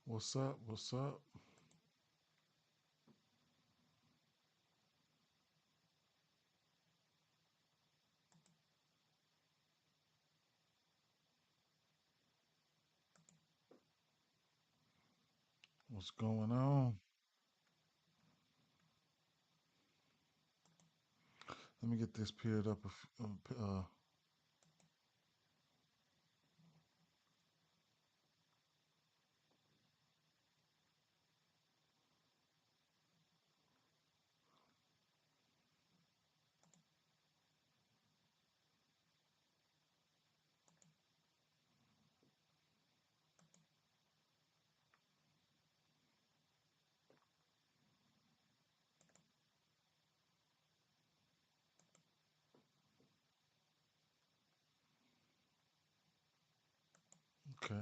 What's up? What's up? What's going on? Let me get this paired up. Okay.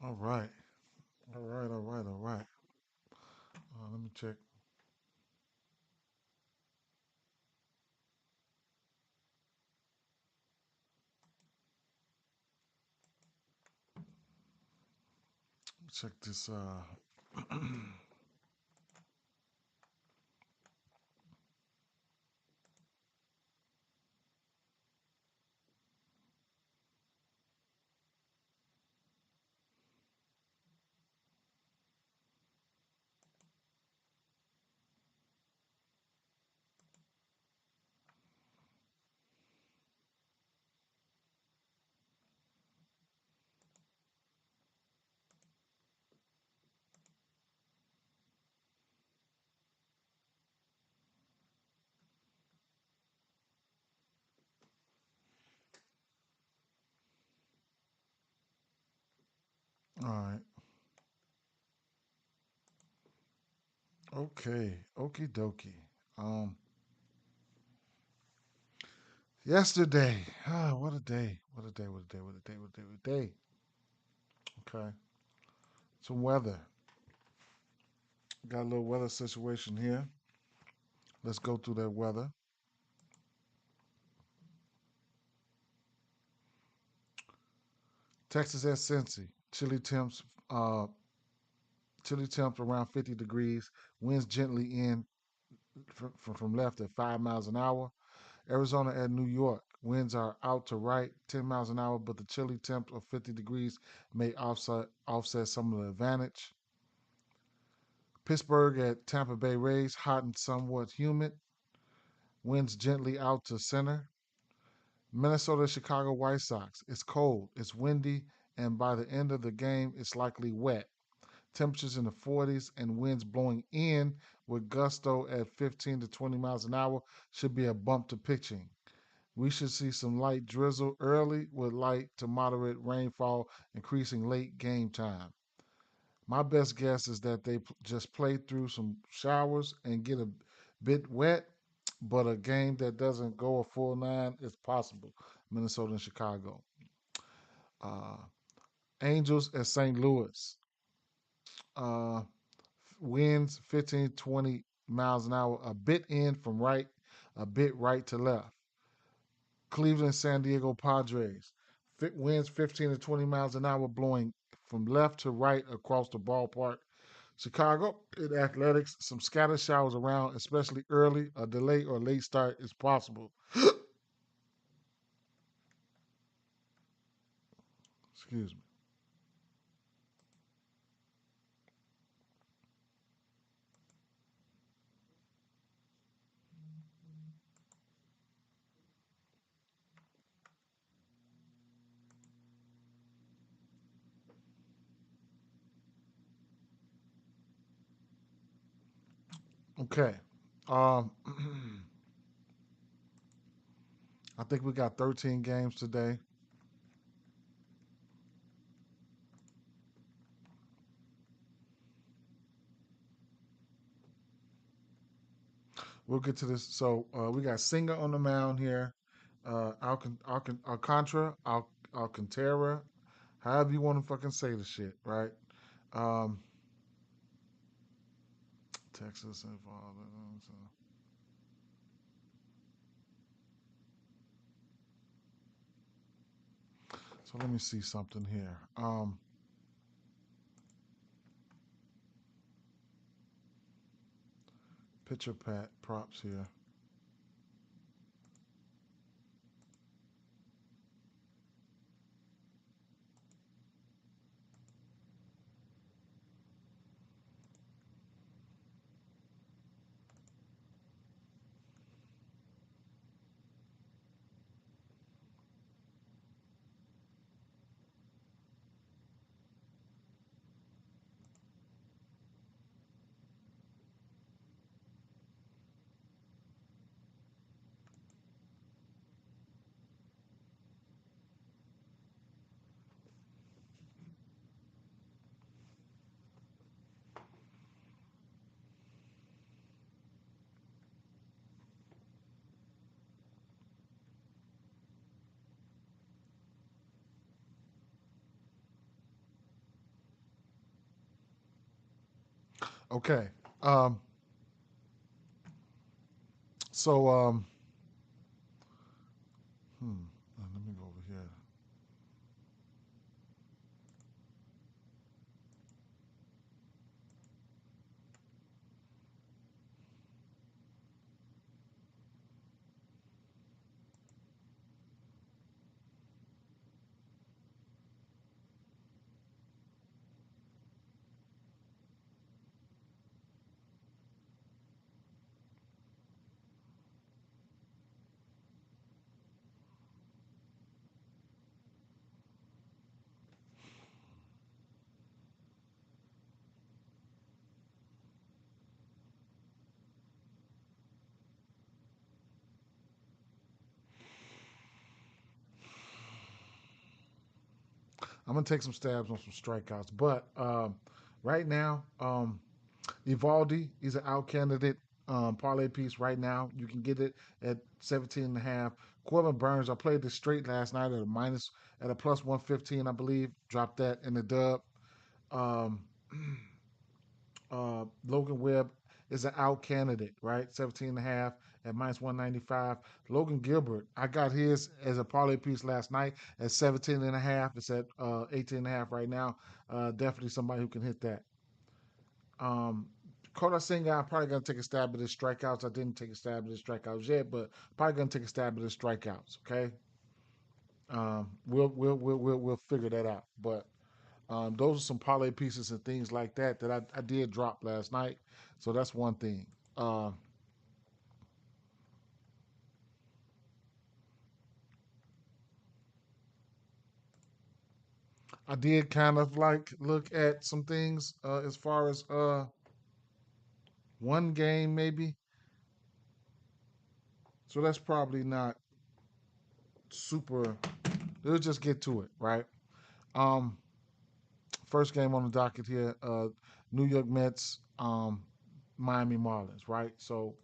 All right. All right. All right. All right. Let me check this. All right. Okay. Okie dokie. Um, Yesterday. What a day. What a day. What a day. What a day. What a day. What a day. Okay. Some weather. Got a little weather situation here. Let's go through that weather. Texas at Cincy. Chilly temps. Chilly temps around 50 degrees. Winds gently in from left at 5 miles an hour. Arizona at New York. Winds are out to right, 10 miles an hour, but the chilly temp of 50 degrees may offset some of the advantage. Pittsburgh at Tampa Bay Rays, hot and somewhat humid. Winds gently out to center. Minnesota Chicago White Sox. It's cold, it's windy, and by the end of the game, it's likely wet. Temperatures in the 40s and winds blowing in with gusto at 15 to 20 miles an hour should be a bump to pitching. We should see some light drizzle early with light to moderate rainfall increasing late game time. My best guess is that they just play through some showers and get a bit wet, but a game that doesn't go a full nine is possible. Minnesota and Chicago. Uh, Angels at St. Louis. Uh, Winds 15 20 miles an hour, a bit in from right, a bit right to left. Cleveland, San Diego Padres. Winds 15 to 20 miles an hour, blowing from left to right across the ballpark. Chicago, in athletics, some scattered showers around, especially early. A delay or late start is possible. Excuse me. Okay. Um, I think we got 13 games today. We'll get to this. So we got Singer on the mound here. Alcantara, Alcantara, however you want to fucking say the shit, right? Um, Texas involved. So let me see something here. Pitcher pat props here. Okay. Um, so let me go over here. I'm gonna take some stabs on some strikeouts, but right now, Evaldi, he's an out candidate parlay piece right now. You can get it at 17 and a half. Corbin Burns, I played this straight last night at a minus at a plus 115, I believe. Dropped that in the dub. Um, Logan Webb is an out candidate, right? 17 and a half at minus 195. Logan Gilbert, I got his as a parlay piece last night at 17 and a half. It's at 18 and a half right now. Definitely somebody who can hit that. Um, Kota Senga, I'm probably gonna take a stab at his strikeouts. I didn't take a stab at his strikeouts yet, but probably gonna take a stab at his strikeouts. Okay, we'll figure that out. But those are some parlay pieces and things like that that I did drop last night. So that's one thing. Um, I did kind of like look at some things as far as one game maybe. So that's probably not super. Let's just get to it, right? Um, First game on the docket here, New York Mets, Miami Marlins, right? So,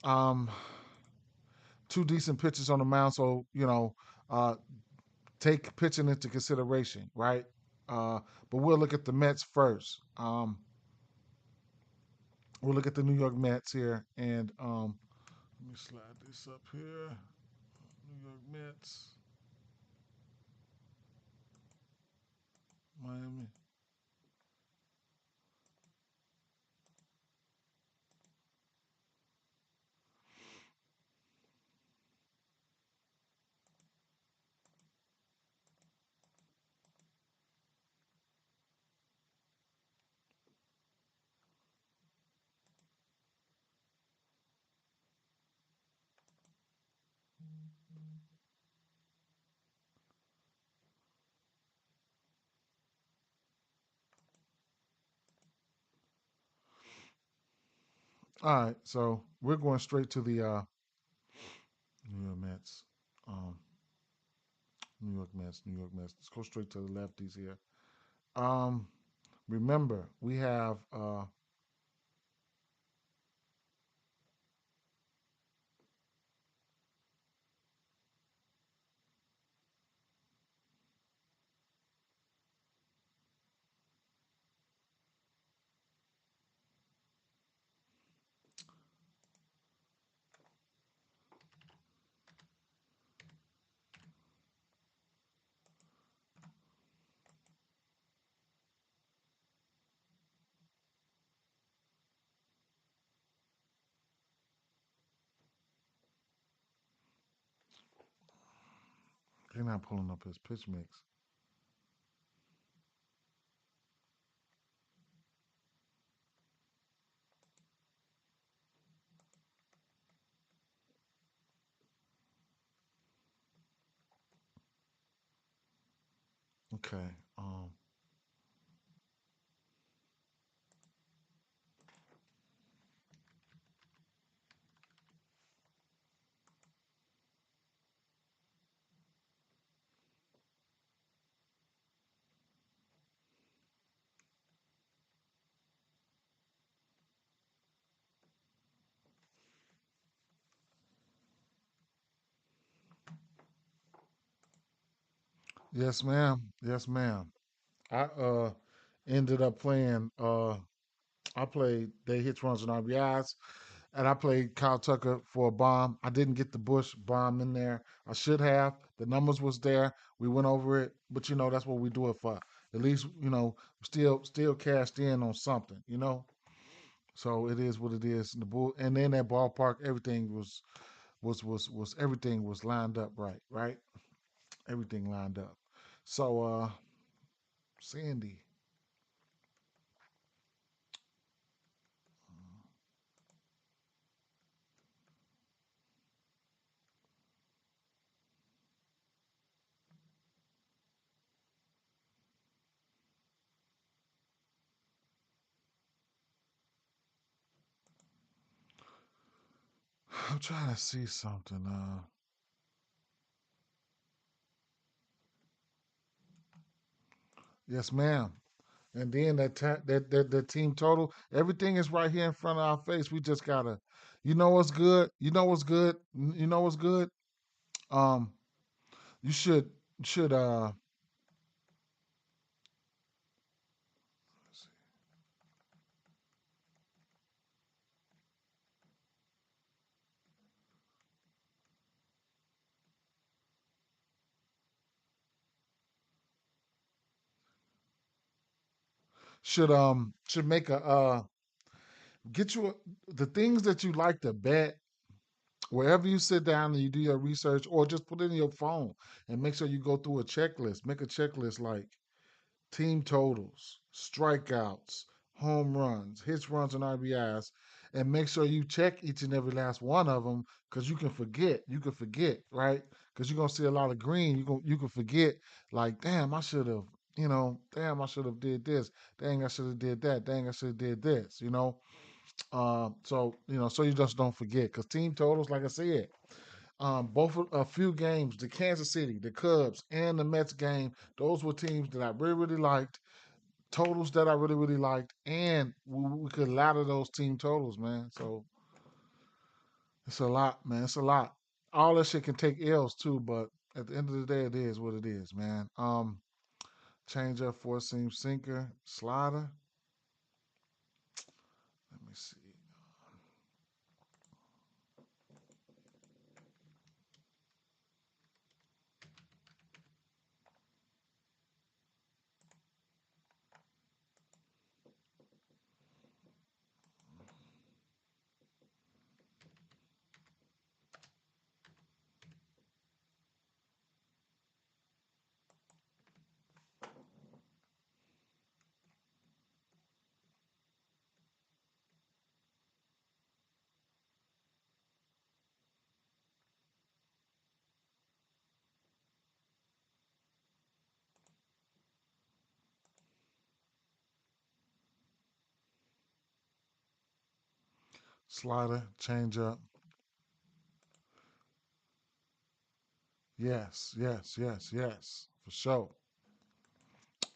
um, two decent pitchers on the mound, so uh, take pitching into consideration, right? But we'll look at the Mets first. We'll look at the New York Mets here, and let me slide this up here. New York Mets, Miami. All right, so we're going straight to the New York Mets. Um, New York Mets, New York Mets. Let's go straight to the lefties here. Um, Remember, we have They're not pulling up his pitch mix. Okay. Yes, ma'am. Yes, ma'am. I ended up playing. I played they hits runs and RBIs, and I played Kyle Tucker for a bomb. I didn't get the Bush bomb in there. I should have. The numbers was there. We went over it, but that's what we do it for. At least still cashed in on something. So it is what it is. The bull, and then that ballpark, everything was everything was lined up right, right? Everything lined up. So Sandy, I'm trying to see something. Yes, ma'am. And then that team total, everything is right here in front of our face. We just gotta, you know what's good. You know what's good. You know what's good. Um, you should should make a get you the things that you like to bet wherever you sit down and you do your research, or just put it in your phone and make sure you go through a checklist. Make a checklist like team totals, strikeouts, home runs, hits, runs, and RBIs, and make sure you check each and every last one of them because you can forget. You can forget, right? Because you're gonna see a lot of green. You can forget, like, damn, I should have, damn, I should have did this. Dang, I should have did that. Dang, I should have did this. So you just don't forget because team totals, like I said, both a few games, the Kansas City, the Cubs, and the Mets game, those were teams that I really, really liked, totals that I really, really liked, and we could ladder those team totals, man. So it's a lot, man. It's a lot. All that shit can take L's too, but at the end of the day, it is what it is, man. Change up, four seam sinker, slider. Let me see. Slider, change up. Yes, yes, yes, yes, for sure.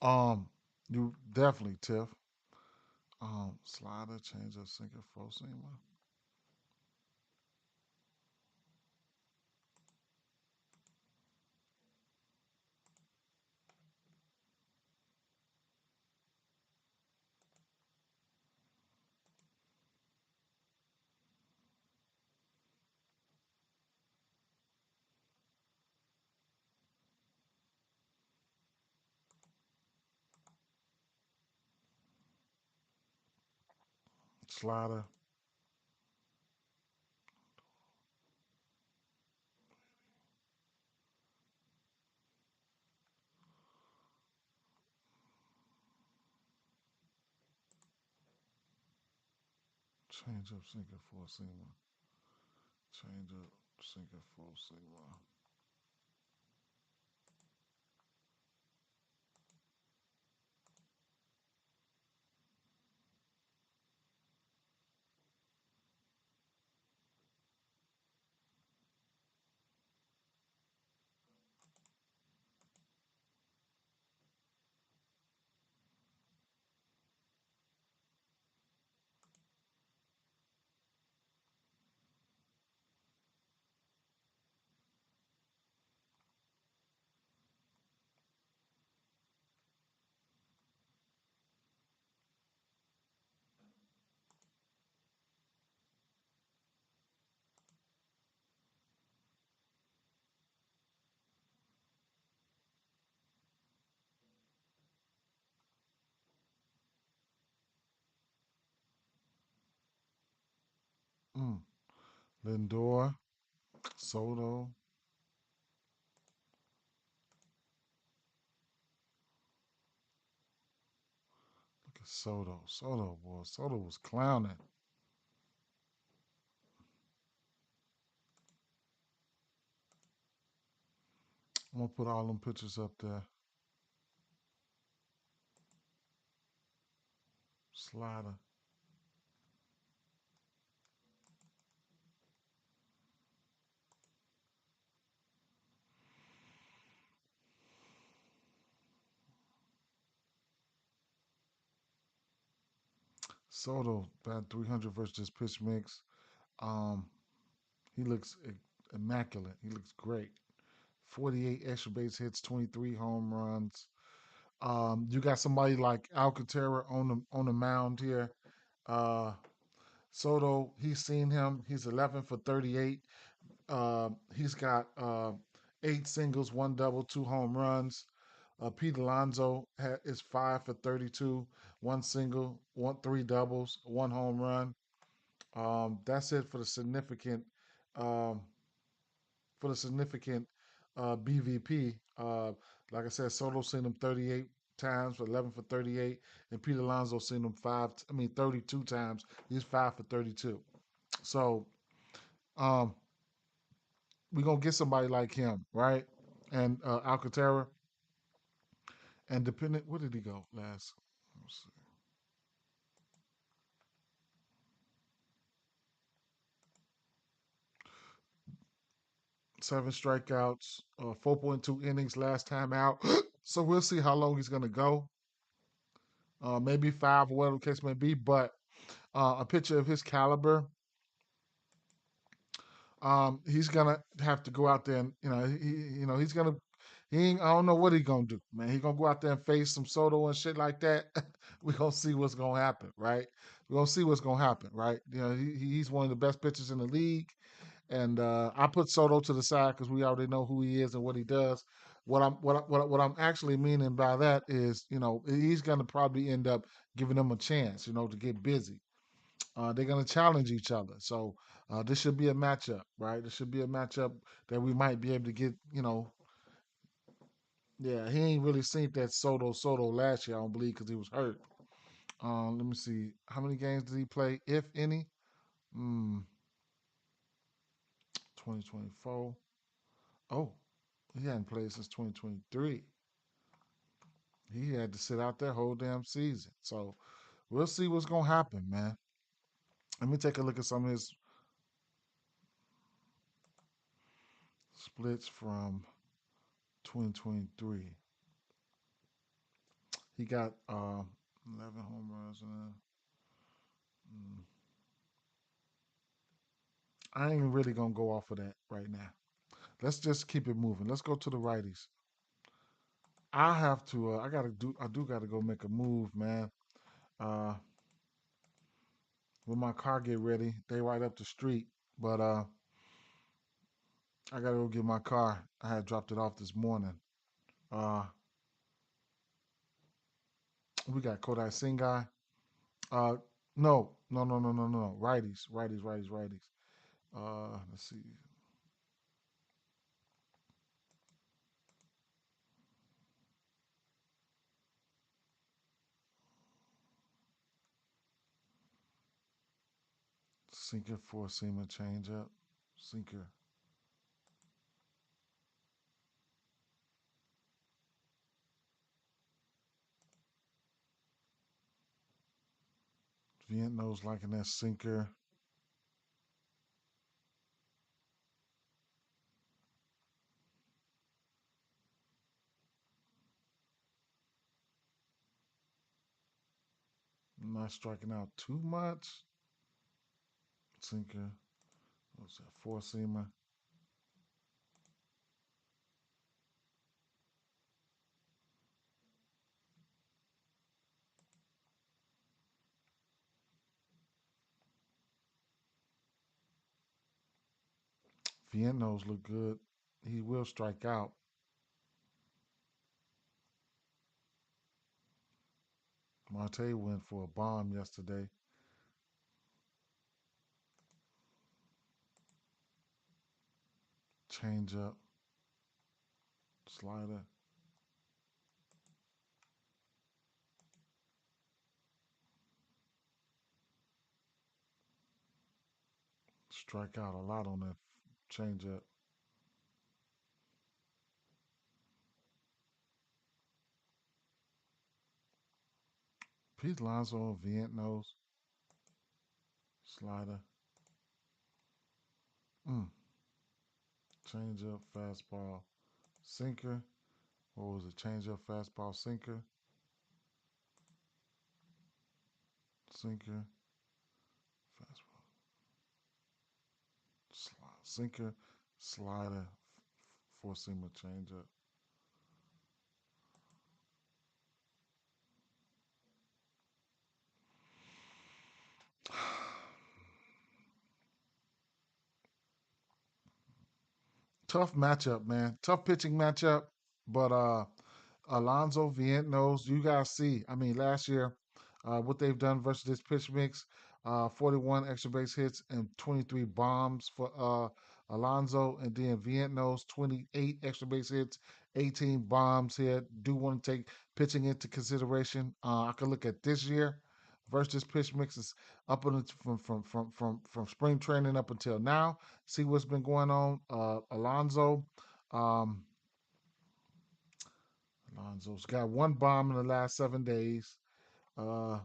Um, you definitely, Tiff. Slider, change up, sinker, four seamer. Slider, Change up, sinker, four seamer. Change up, sinker, four seamer. Mm. Lindor, Soto. Look at Soto. Soto, boy. Soto was clowning. I'm gonna put all them pictures up there. Slider. Soto, about 300 versus this pitch mix. Um, he looks immaculate. He looks great. 48 extra base hits, 23 home runs. You got somebody like Alcantara on the mound here. Uh, Soto, he's seen him. He's 11 for 38. He's got 8 singles, 1 double, 2 home runs. Pete Alonso is 5 for 32, 1 single, 3 doubles, 1 home run. That's it um, for the significant BVP. Like I said, Soto seen him 38 times for 11 for 38, and Pete Alonso seen him 32 times. He's 5 for 32. So um, we're gonna get somebody like him, right? And Alcantara, and depending, where did he go last? Let's see. 7 strikeouts, 4.2 innings last time out. So we'll see how long he's gonna go. Maybe five, or whatever the case may be. But a pitcher of his caliber, he's gonna have to go out there and he's gonna he ain't, I don't know what he's gonna do, man. He's gonna go out there and face some Soto and shit like that. We're gonna see what's gonna happen, right? We're gonna see what's gonna happen, right? He's one of the best pitchers in the league, and I put Soto to the side because we already know who he is and what he does. What I'm actually meaning by that is, he's gonna probably end up giving them a chance, to get busy. They're going to challenge each other. So this should be a matchup, right? This should be a matchup that we might be able to get, yeah, he ain't really seen that Soto last year, I don't believe, because he was hurt. Let me see. How many games did he play, if any? Mm, 2024. Oh, he hadn't played since 2023. He had to sit out there whole damn season. So we'll see what's going to happen, man. Let me take a look at some of his splits from 2023. He got 11 home runs. Mm, I ain't really gonna go off of that right now. Let's just keep it moving. Let's go to the righties. I have to. I do gotta go make a move, man. Uh, when my car get ready, they right up the street. But I gotta go get my car. I had dropped it off this morning. Uh, we got Kodai Singai. Uh, no. Righties. Let's see. Sinker, four seamer, change up. Sinker. Vientos liking that sinker. Not striking out too much. Sinker. What's that? Four seamer. Vientos look good. He will strike out. Marte went for a bomb yesterday. Change up. Slider. Strike out a lot on that change up. Pete Alonso, Vientos. Slider. Mm. Change up, fastball, sinker. What was it? Change up, fastball, sinker, sinker, fastball, sinker, slider, four seamer, change up. Tough matchup, man. Tough pitching matchup. But Alonso, Vientos, you guys see. I mean, last year, what they've done versus this pitch mix, 41 extra base hits and 23 bombs for Alonso, and then Vientos, 28 extra base hits, 18 bombs here. Do want to take pitching into consideration. I could look at this year versus this pitch mix is up on from spring training up until now. See what's been going on. Alonso. Um, Alonso's got one bomb in the last 7 days. Uh,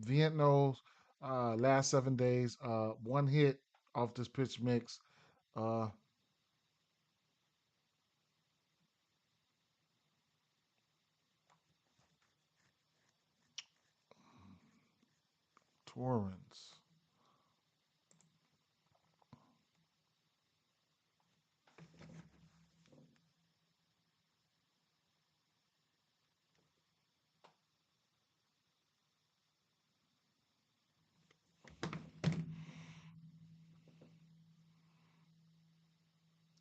Vientos, last 7 days, one hit off this pitch mix. Uh, Torrens.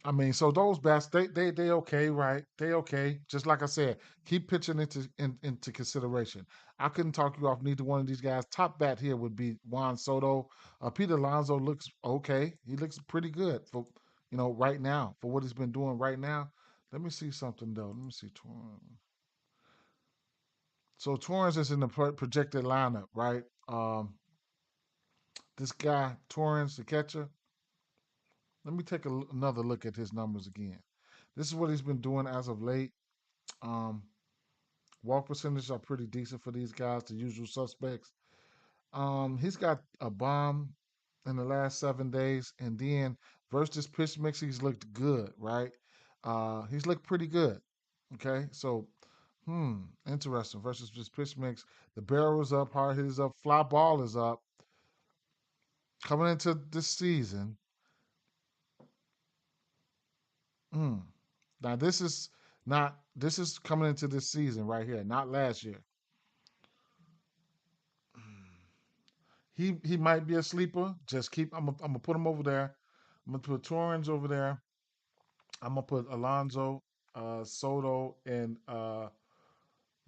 I mean, so those bats, they okay, right? They okay. Just like I said, keep pitching into consideration. I couldn't talk you off neither one of these guys. Top bat here would be Juan Soto. Peter Alonso looks okay. He looks pretty good for right now for what he's been doing right now. Let me see something though. Let me see Torrens. So Torrens is in the projected lineup, right? This guy Torrens, the catcher. Let me take another look at his numbers again. This is what he's been doing as of late. Um, Walk percentages are pretty decent for these guys, the usual suspects. He's got a bomb in the last 7 days, and then versus this pitch mix, he's looked good, right? He's looked pretty good. Okay, so interesting. Versus this pitch mix, the barrel is up, hard hit is up, fly ball is up. Coming into this season, hmm. Now this is coming into this season right here, not last year. He might be a sleeper. Just keep. I'm gonna put him over there. I'm gonna put Torrens over there. I'm gonna put Alonso, Soto, and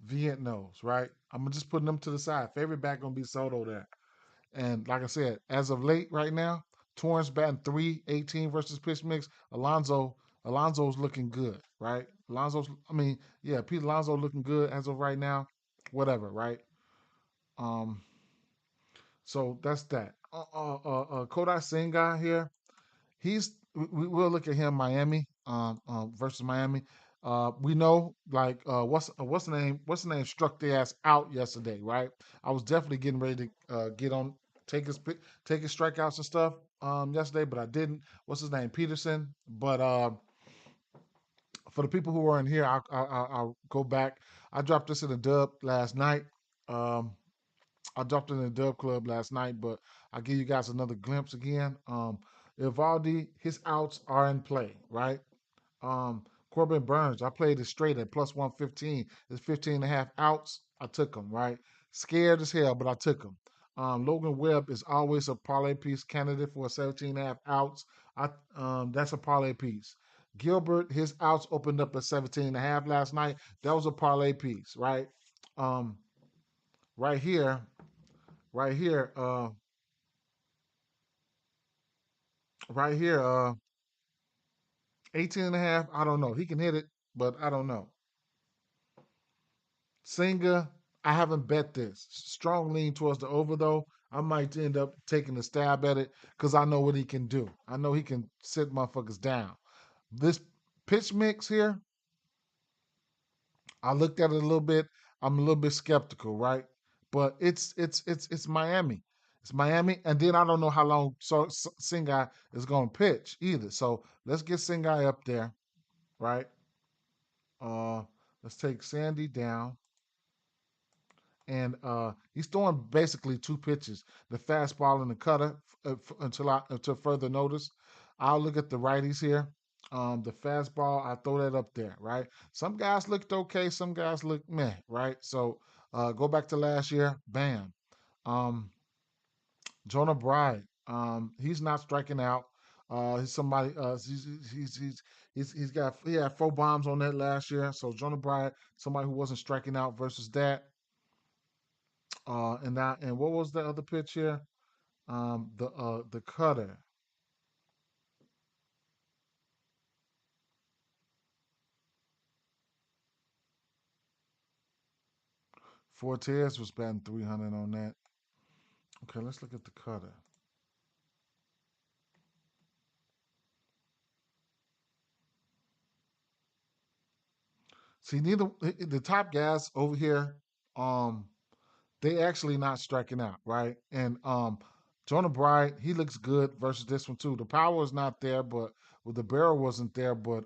Vientos. Right. I'm gonna just put them to the side. Favorite back gonna be Soto there. And like I said, as of late, right now, Torrens batting 318 versus pitch mix. Alonso's looking good. Right. I mean, yeah, Pete Alonso looking good as of right now. Whatever. Right. Um. So that's that. Kodai Senga here. We'll look at him Miami versus Miami. We know like what's the name? What's the name? Struck their ass out yesterday, right? I was definitely getting ready to get on take his strikeouts and stuff yesterday, but I didn't. What's his name? Peterson. But for the people who weren't here, I'll go back. I dropped this in the dub last night. Um, I dropped it in the dub club last night, but I'll give you guys another glimpse again. Evaldi, his outs are in play, right? Corbin Burns, I played it straight at plus 115. It's 15 and a half outs. I took him, right? Scared as hell, but I took him. Logan Webb is always a parlay piece candidate for a 17 and a half outs. That's a parlay piece. Gilbert, his outs opened up at 17 and a half last night. That was a parlay piece, right? Um, right here, right here, right here, 18 and a half. I don't know. He can hit it, but I don't know. Singer, I haven't bet this. Strong lean towards the over though. I might end up taking a stab at it because I know what he can do. I know he can sit motherfuckers down. This pitch mix here, I looked at it a little bit. I'm a little bit skeptical, right? But it's Miami. It's Miami, and then I don't know how long Singai is going to pitch either. So let's get Singai up there, right? Uh, let's take Sandy down. And he's throwing basically two pitches: the fastball and the cutter until further notice. I'll look at the righties here. The fastball, I throw that up there, right? Some guys looked okay, some guys look meh, right? So go back to last year, bam. Um, Jonah Bride, he's not striking out. He's somebody. He had 4 bombs on that last year. So Jonah Bride, somebody who wasn't striking out versus that. And what was the other pitch here? The cutter. Fortes was batting 300 on that. Okay, let's look at the cutter. See, neither the top guys over here, um, they actually not striking out, right? And Jonah Bright, he looks good versus this one too. The power is not there, but the barrel wasn't there, but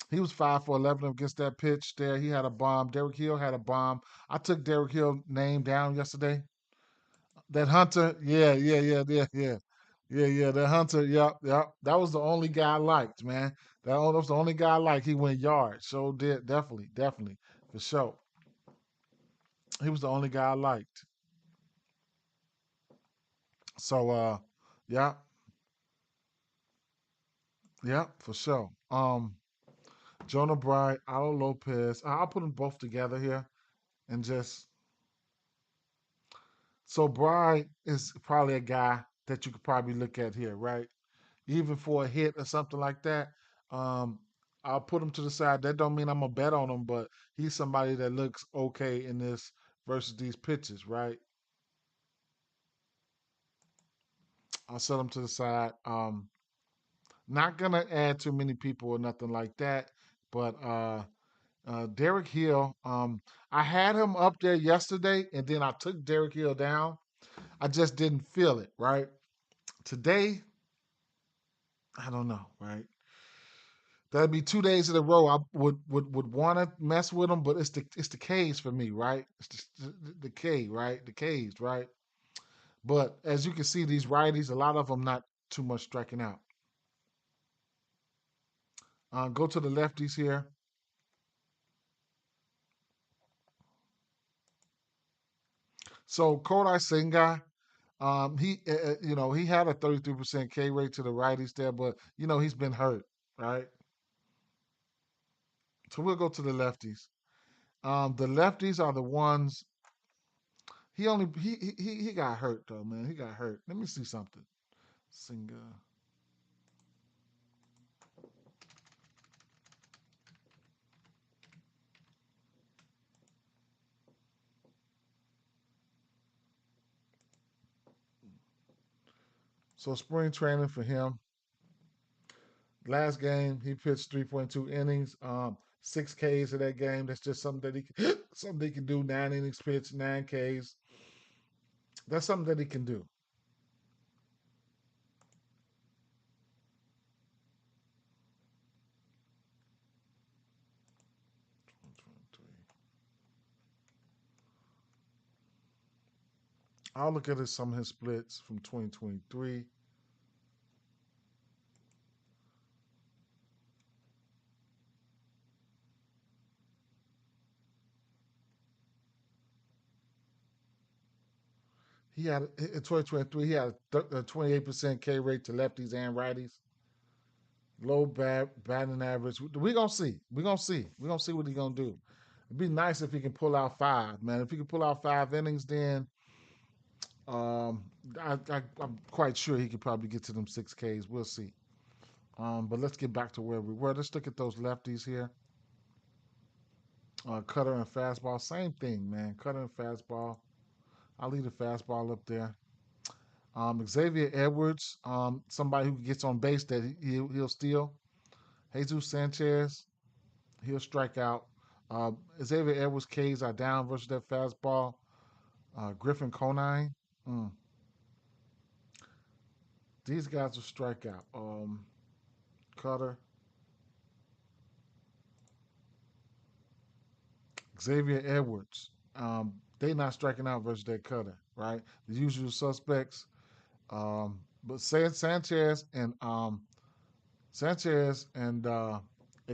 he was 5 for 11 against that pitch there. He had a bomb. Derek Hill had a bomb. I took Derek Hill name down yesterday. That Hunter, yeah. That Hunter, yep. That was the only guy I liked, man. That was the only guy I liked. He went yard. So did definitely, for sure. He was the only guy I liked. So yeah, yeah, for sure. Jonah Bright, Alo Lopez. I'll put them both together here and just so Bright is probably a guy that you could probably look at here, right? Even for a hit or something like that. Um, I'll put him to the side. That don't mean I'm gonna bet on him, but he's somebody that looks okay in this versus these pitches, right? I'll set him to the side. Not gonna add too many people or nothing like that, but Derek Hill, I had him up there yesterday, and then I took Derek Hill down. I just didn't feel it, right? Today, I don't know, right? That'd be 2 days in a row. I would want to mess with them, but it's the K's for me, right? It's the K, right? The K's, right? But as you can see, these righties, a lot of them not too much striking out. Go to the lefties here. So Kodai Senga, he had a 33% K rate to the righties there, but he's been hurt, right? So we'll go to the lefties. The lefties are the ones. He got hurt though, man. He got hurt. Let me see something. Senga. So spring training for him. Last game he pitched 3.2 innings, 6 Ks in that game. That's just something that he can, something he can do. 9 innings pitched, 9 Ks. That's something that he can do. I'll look at some of his splits from 2023. He had in 2023. He had a 28% K rate to lefties and righties. Low batting average. We gonna see. We gonna see. We gonna see what he gonna do. It'd be nice if he can pull out five, man. If he can pull out 5 innings, then um, I'm quite sure he could probably get to them 6 Ks. We'll see. But let's get back to where we were. Let's look at those lefties here. Cutter and fastball, same thing, man. Cutter and fastball. I'll leave the fastball up there. Xavier Edwards, somebody who gets on base that he'll steal. Jesus Sanchez, he'll strike out. Xavier Edwards' K's are down versus that fastball. Griffin Conine, mm, these guys will strike out. Cutter, Xavier Edwards, they not striking out versus that Cutter, right? The usual suspects. But Sanchez and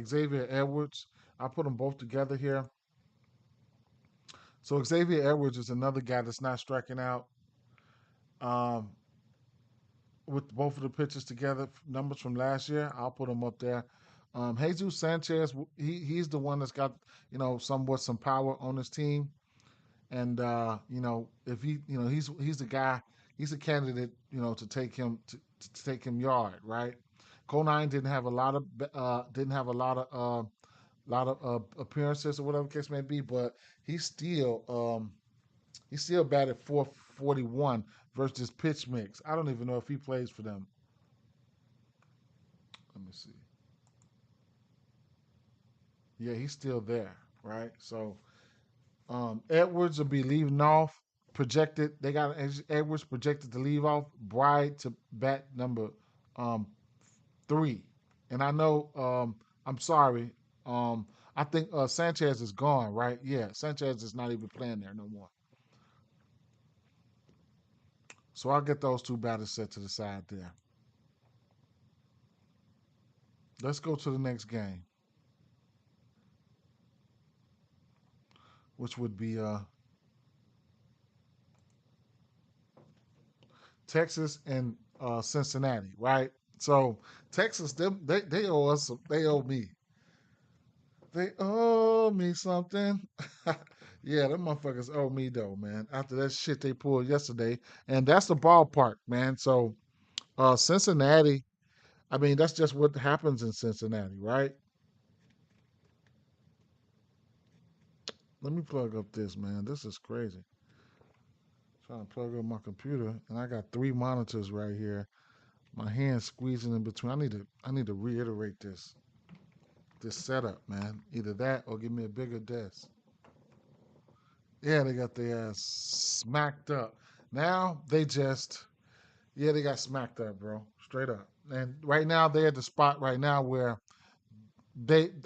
Xavier Edwards, I put them both together here. So Xavier Edwards is another guy that's not striking out. Um, with both of the pitchers together, numbers from last year, I'll put them up there. Jesus Sanchez, he's the one that's got somewhat some power on his team, and if he's the guy, he's a candidate to take him to take him yard, right? Conine didn't have a lot of appearances or whatever the case may be, but he's still he still batted 441 versus pitch mix. I don't even know if he plays for them. Let me see. Yeah, he's still there, right? So Edwards will be leaving off. Projected, they got Edwards projected to leave off. Bride to bat number 3, and I know. I'm sorry. I think Sanchez is gone, right? Yeah, Sanchez is not even playing there no more. So I'll get those two batters set to the side there. Let's go to the next game, which would be Texas and Cincinnati, right? So Texas, they owe us, they owe me, they owe me something. Yeah, them motherfuckers owe me though, man. After that shit they pulled yesterday, and that's the ballpark, man. So Cincinnati, I mean, that's just what happens in Cincinnati, right? Let me plug up this, man. This is crazy. Trying to plug up my computer, and I got 3 monitors right here. My hand's squeezing in between. I need to reiterate this setup, man. Either that or give me a bigger desk. Yeah, they got their ass smacked up. Now they just they got smacked up, bro. Straight up. And right now they're at the spot right now where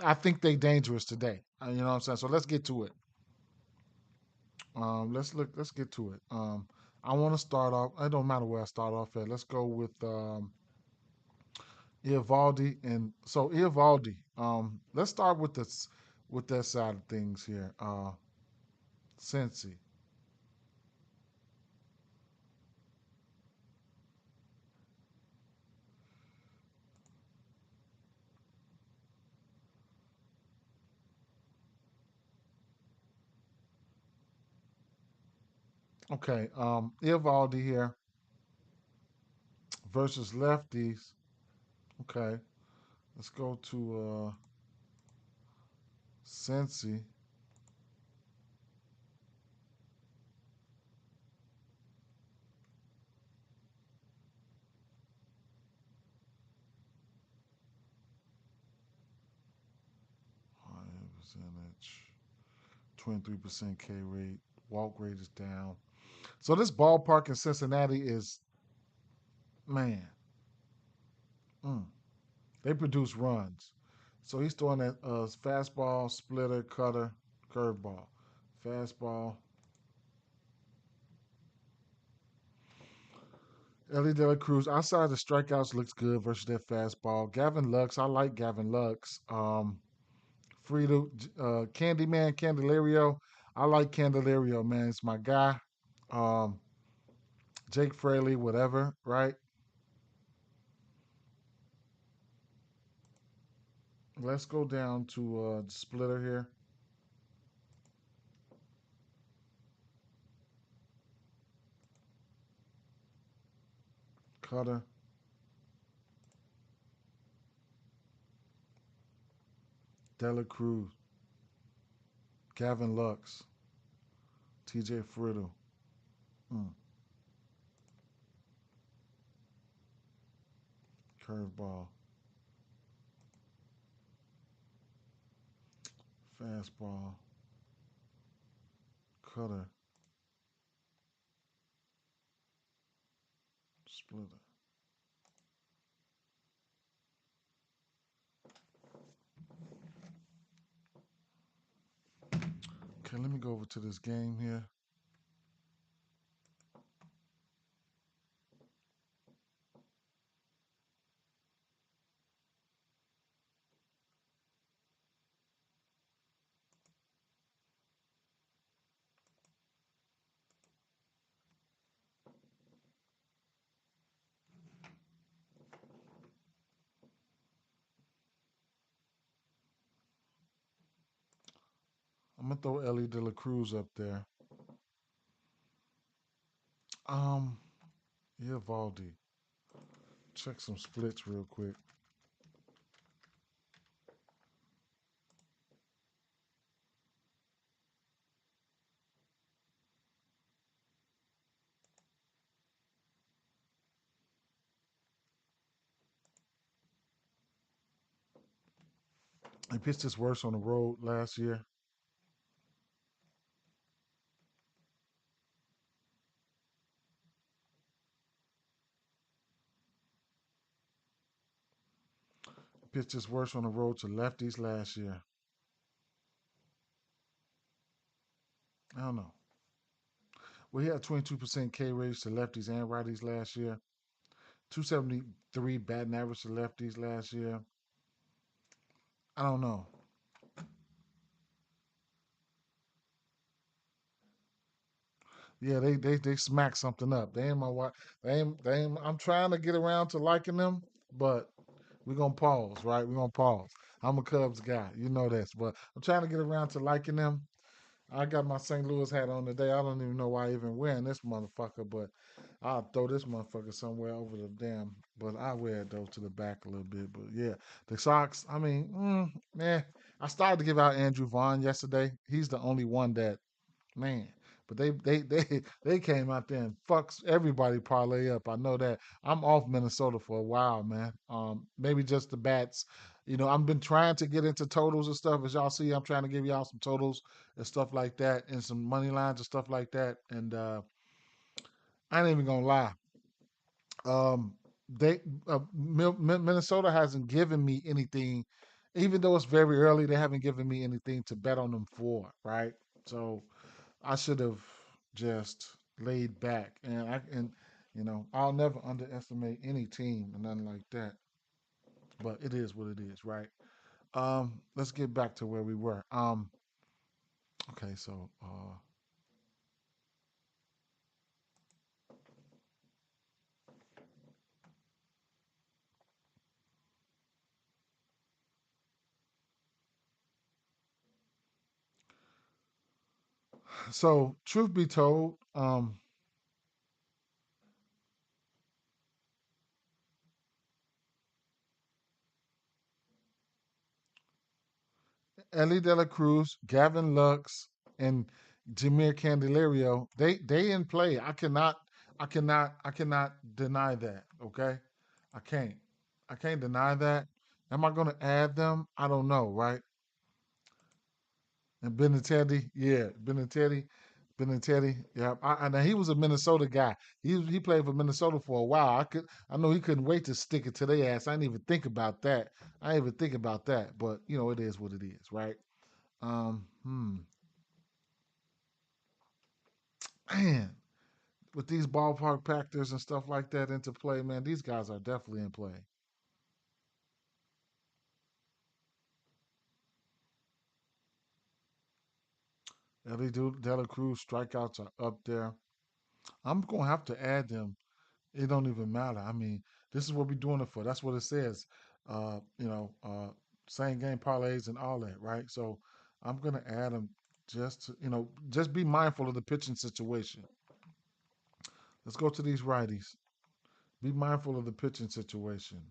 I think they dangerous today. You know what I'm saying? So let's get to it. Let's get to it. I want to start off. It don't matter where I start off at. Let's go with Ivaldi, and so Ivaldi. Let's start with this with that side of things here. Cincy. Okay. Ivaldi here versus lefties. Okay. Let's go to Cincy. percentage, 23% K rate. Walk rate is down. So this ballpark in Cincinnati is, man, mm, they produce runs. So he's throwing that fastball, splitter, cutter, curveball. Fastball. Ellie De La Cruz, outside the strikeouts, looks good versus that fastball. Gavin Lux, I like Gavin Lux. Frida, Candyman, Candelario, I like Candelario, man. It's my guy. Um, Jake Fraley, whatever, right? Let's go down to the splitter here. Cutter, De La Cruz, Gavin Lux, TJ Friddle. Mm, curveball, fastball, cutter, splitter. Okay, let me go over to this game here. I'm gonna throw Ellie De La Cruz up there. Um, yeah, Valdi. Check some splits real quick. He pitched his worst on the road last year. He pitched his worst on the road to lefties last year. I don't know. Well, he had 22% K rates to lefties and righties last year. 273 batting average to lefties last year. I don't know. Yeah, they smacked something up. They ain't my wife. They ain't. I'm trying to get around to liking them, but we're gonna pause, right? We're gonna pause. I'm a Cubs guy, you know this, but I'm trying to get around to liking them. I got my St. Louis hat on today. I don't even know why I even wearing this motherfucker, but I'll throw this motherfucker somewhere over the damn. But I wear it though to the back a little bit. But yeah, the Sox. I mean, man, I started to give out Andrew Vaughn yesterday. He's the only one that man. But they came out there and fucks everybody parlay up. I know that. I'm off Minnesota for a while, man. Maybe just the bats. I've been trying to get into totals and stuff. As y'all see, I'm trying to give y'all some totals and stuff like that, and some money lines and stuff like that. And I ain't even gonna lie. Um, they Minnesota hasn't given me anything, even though it's very early. They haven't given me anything to bet on them for, right? So I should have just laid back, and I'll never underestimate any team and nothing like that. But it is what it is, right? Let's get back to where we were. Okay, so truth be told, Ellie De La Cruz, Gavin Lux, and Jameer Candelario, they in play. I cannot deny that. Okay, I can't. I can't deny that. Am I going to add them? I don't know, right? And Benintendi, yeah, Benintendi, yeah. I know he was a Minnesota guy. He played for Minnesota for a while. I know he couldn't wait to stick it to their ass. I didn't even think about that. I didn't even think about that. But you know, it is what it is, right? Um, hmm, man, with these ballpark factors and stuff like that into play, man, these guys are definitely in play. Ellie Dela Cruz strikeouts are up there. I'm gonna have to add them. It don't even matter. I mean, this is what we're doing it for. That's what it says. You know, same game parlays and all that, right? So I'm gonna add them just to, you know, just be mindful of the pitching situation. Let's go to these righties. Be mindful of the pitching situation.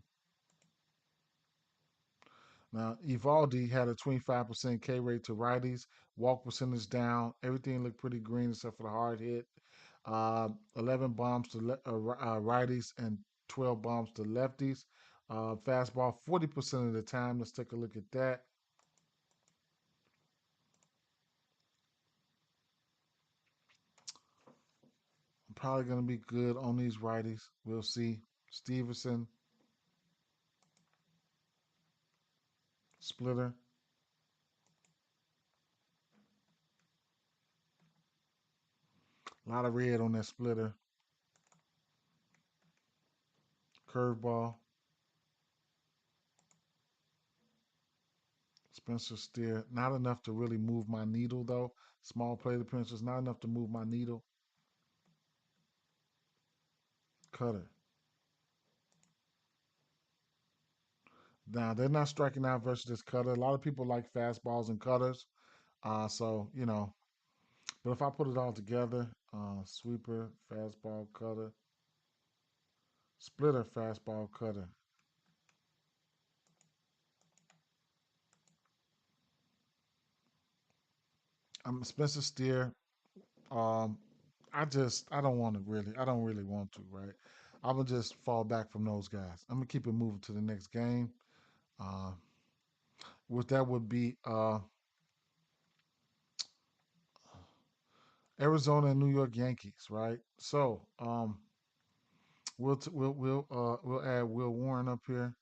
Now, Evaldi had a 25% K rate to righties, walk percentage down. Everything looked pretty green except for the hard hit. 11 bombs to righties and 12 bombs to lefties. Fastball 40% of the time. Let's take a look at that. Probably going to be good on these righties. We'll see. Stevenson, splitter. A lot of red on that splitter. Curveball. Spencer Steer. Not enough to really move my needle, though. Small plate appearances. Not enough to move my needle. Cutter. Now, they're not striking out versus this cutter. A lot of people like fastballs and cutters. So, you know, but if I put it all together, sweeper, fastball, cutter, splitter, fastball, cutter. I'm Spencer Steer. Um, I don't want to really, I don't really want to, right? I'm gonna just fall back from those guys. I'm gonna keep it moving to the next game. Uh, what that would be Arizona and New York Yankees, right? So we'll add Will Warren up here.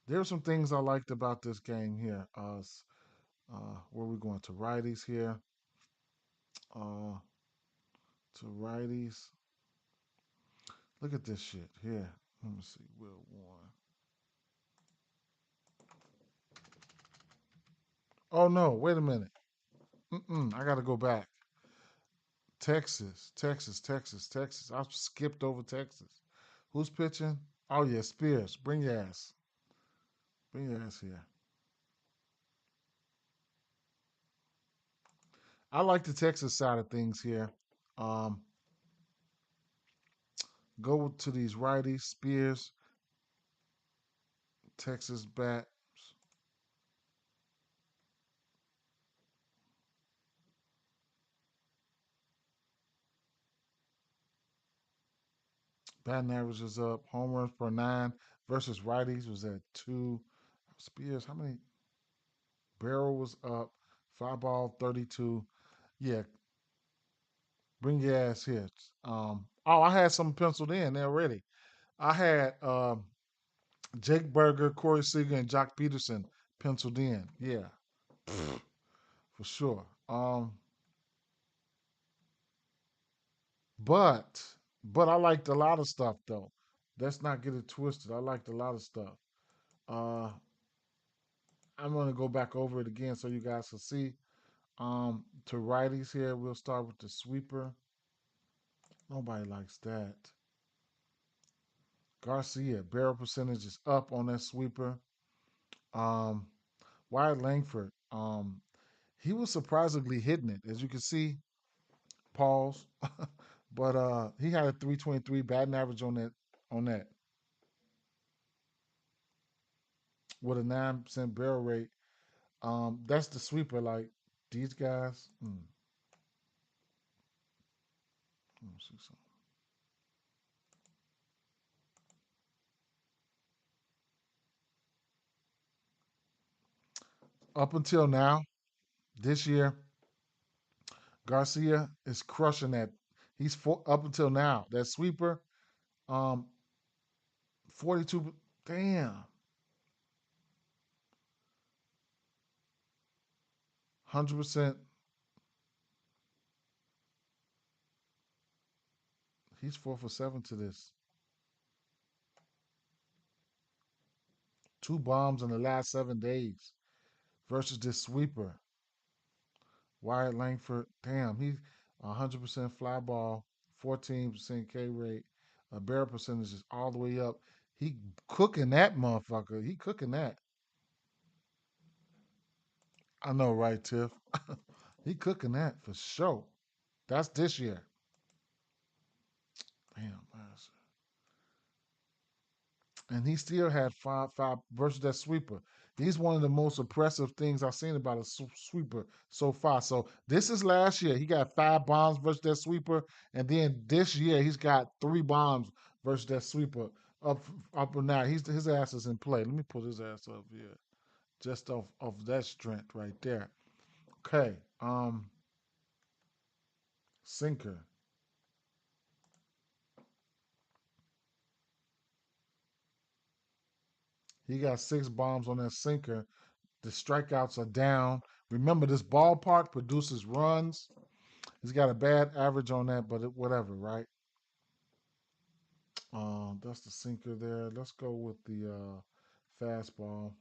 There are some things I liked about this game here. Where we going to righties here? Uh, to righties. Look at this shit here. Let me see. Will Warren. Oh no! Wait a minute. I got to go back. Texas. I skipped over Texas. Who's pitching? Oh yeah, Spears. Bring your ass. Bring your ass here. I like the Texas side of things here. Um, go to these righties. Spears, Texas bat. Batting average is up. Home runs per nine versus righties was at two. Spears, how many? Barrel was up. Fly ball 32. Yeah, bring your ass here. Oh, I had some penciled in already. I had Jake Berger, Corey Seager, and Jock Peterson penciled in. Yeah, for sure. But I liked a lot of stuff though. Let's not get it twisted. I liked a lot of stuff. Uh, I'm gonna go back over it again so you guys can see. To righties here, we'll start with the sweeper. Nobody likes that. Garcia, barrel percentage is up on that sweeper. Um, Wyatt Langford, he was surprisingly hitting it, as you can see. Pause, but he had a 323 batting average on that with a 9% barrel rate. That's the sweeper. Like these guys. Let me see something. Up until now, this year, Garcia is crushing that. Up until now. That sweeper, 42. Damn, 100%. He's 4 for 7 to this. 2 bombs in the last 7 days versus this sweeper. Wyatt Langford, damn, he's 100% fly ball, 14% K rate. A barrel percentage is all the way up. He cooking that motherfucker. He cooking that. I know, right, Tiff? He cooking that for sure. That's this year. Damn, and he still had five versus that sweeper. He's one of the most impressive things I've seen about a sweeper so far. So this is last year. He got 5 bombs versus that sweeper, and then this year he's got 3 bombs versus that sweeper. Up and now, his ass is in play. Let me put his ass up here, just off that strength right there. Okay, sinker. He got 6 bombs on that sinker. The strikeouts are down. Remember, this ballpark produces runs. He's got a bad average on that, but whatever, right? That's the sinker there. Let's go with the fastball.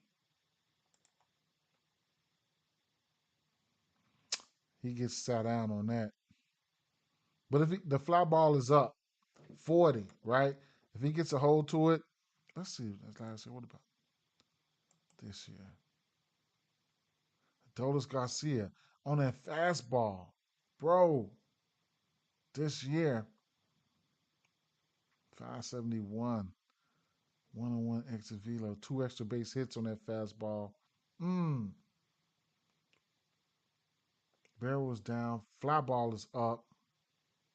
He gets sat down on that. But if the fly ball is up 40, right? If he gets a hold to it, let's see. That's last year. What about this year? Dolis Garcia on that fastball, bro. This year, 571. 1-on-1 exit velo, 2 extra base hits on that fastball. Mmm. Barrel was down. Fly ball is up.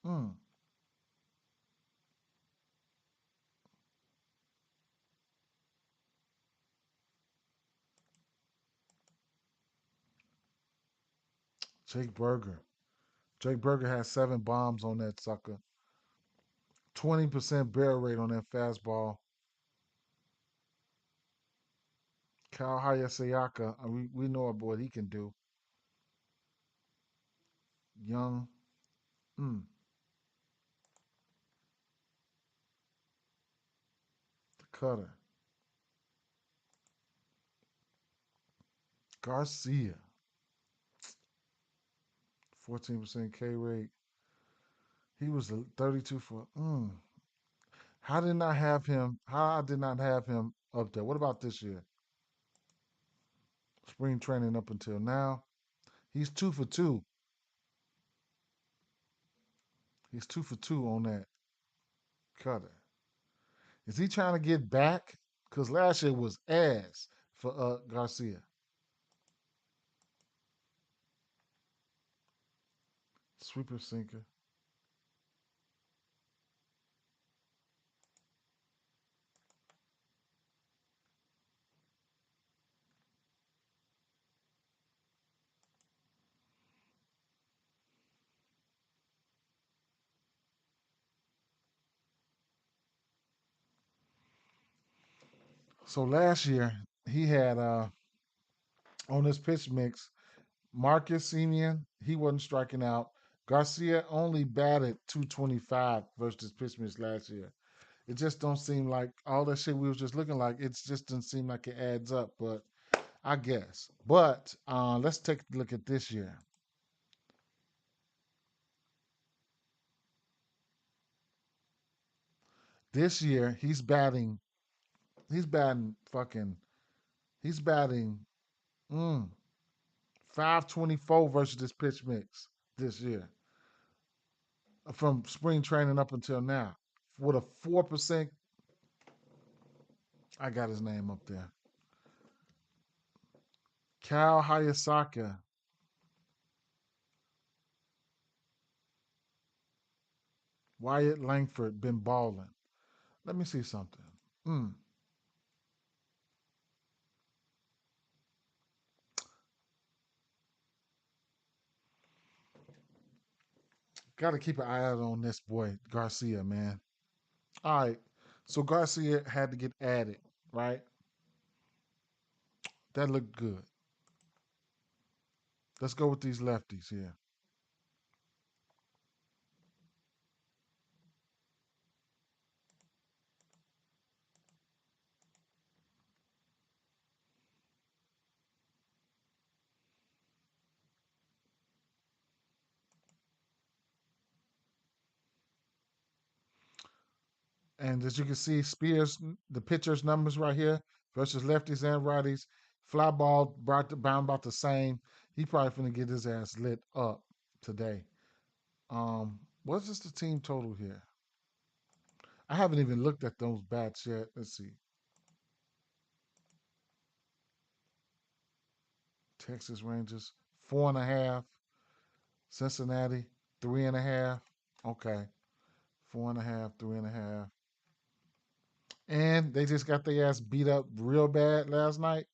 Mmm. Jake Berger. Jake Berger has 7 bombs on that sucker. 20% barrel rate on that fastball. Kyle Hayasayaka, we know what he can do. Young. Mm, the cutter. Garcia. 14% K rate. He was a 32 for. How did not have him? How I did not have him up there? What about this year? Spring training up until now. He's 2 for 2. He's 2 for 2 on that cutter. Is he trying to get back? Because last year was ass for Garcia. Sweeper sinker. So last year he had on his pitch mix Marcus Semien. He wasn't striking out. Garcia only batted 225 versus pitch mix last year. It just don't seem like all that shit we was just looking like. It just doesn't seem like it adds up. But I guess. But let's take a look at this year. This year he's batting. He's batting fucking. He's batting. Mm, 524 versus this pitch mix this year from spring training up until now with a 4%. I got his name up there. Cal Hayasaka. Wyatt Langford been balling. Let me see something. Mm. Got to keep an eye out on this boy Garcia, man. All right, so Garcia had to get added, right? That looked good. Let's go with these lefties here. And as you can see, Spears, the pitcher's numbers right here versus lefties and righties. Fly ball bound about the same. He probably finna get his ass lit up today. What's just the team total here? I haven't even looked at those bats yet. Let's see. Texas Rangers, 4.5. Cincinnati, 3.5. Okay. 4.5, 3.5. And they just got their ass beat up real bad last night.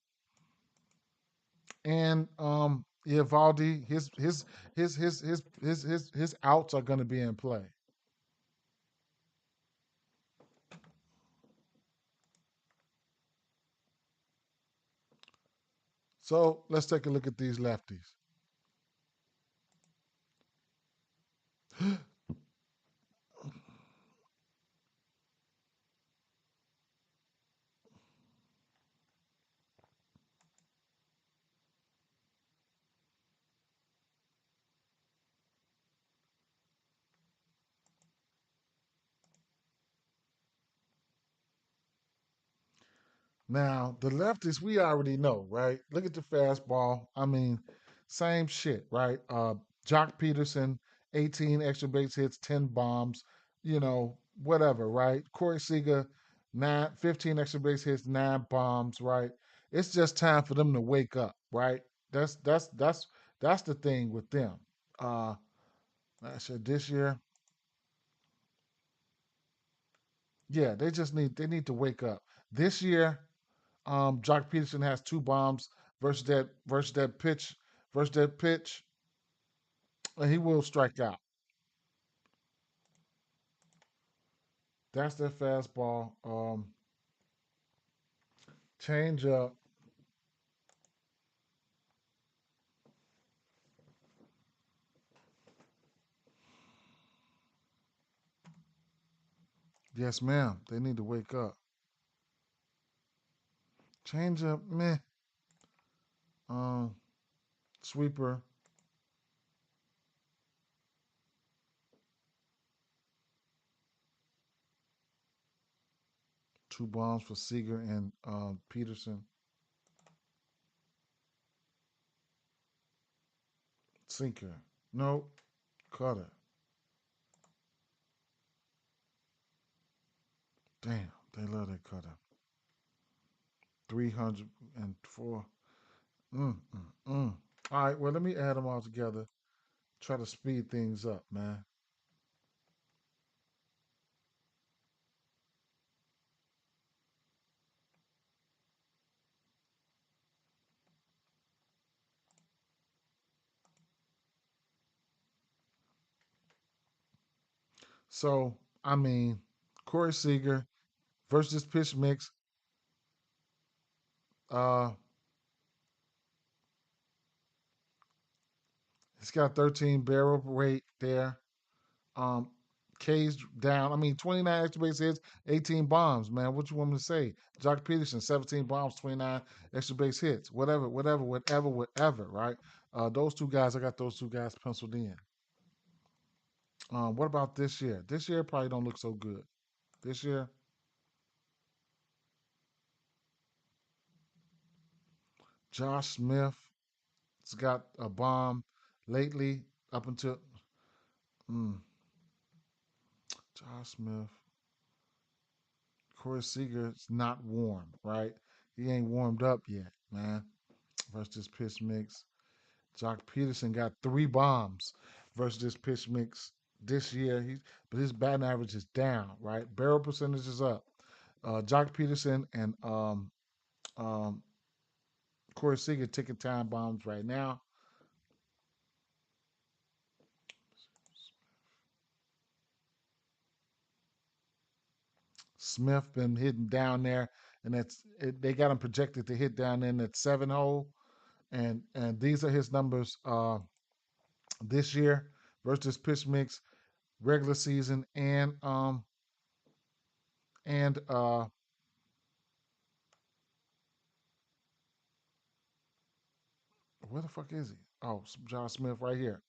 And Valdi, his outs are gonna be in play. So let's take a look at these lefties. Now, the lefties, we already know, right? Look at the fastball. I mean, same shit, right? Jock Peterson, 18 extra base hits, 10 bombs, whatever, right? Corey Seager, 15 extra base hits, 9 bombs, right? It's just time for them to wake up, right? That's the thing with them. Uh, I said this year, yeah, they need to wake up. This year, Jock Peterson has 2 bombs versus that pitch, and he will strike out. That's their fastball. Change up. Yes, ma'am. They need to wake up. Change up, meh. Um, Sweeper, 2 bombs for Seager and Peterson. Sinker, nope. Cutter, damn. They love that cutter. 304. Mm, mm, mm. All right. Well, let me add them all together. Try to speed things up, man. So, I mean, Corey Seager versus pitch mix. Uh, he's got 13 barrel rate there. Um, K's down. I mean, 29 extra base hits, 18 bombs, man. What you want me to say? Jock Peterson, 17 bombs, 29 extra base hits. Whatever, right? Those two guys, I got those two guys penciled in. What about this year? This year probably don't look so good. This year, Josh Smith has got a bomb lately up until mm, Josh Smith. Corey Seager's not warm, right? He ain't warmed up yet, man. Versus this pitch mix. Jock Peterson got 3 bombs versus this pitch mix this year. But his batting average is down, right? Barrel percentage is up. Jock Peterson and um, Corey Seager taking time bombs right now. Smith been hitting down there, and they got him projected to hit down in that 7 hole, and these are his numbers this year versus pitch mix, regular season, and where the fuck is he? Oh, John Smith right here.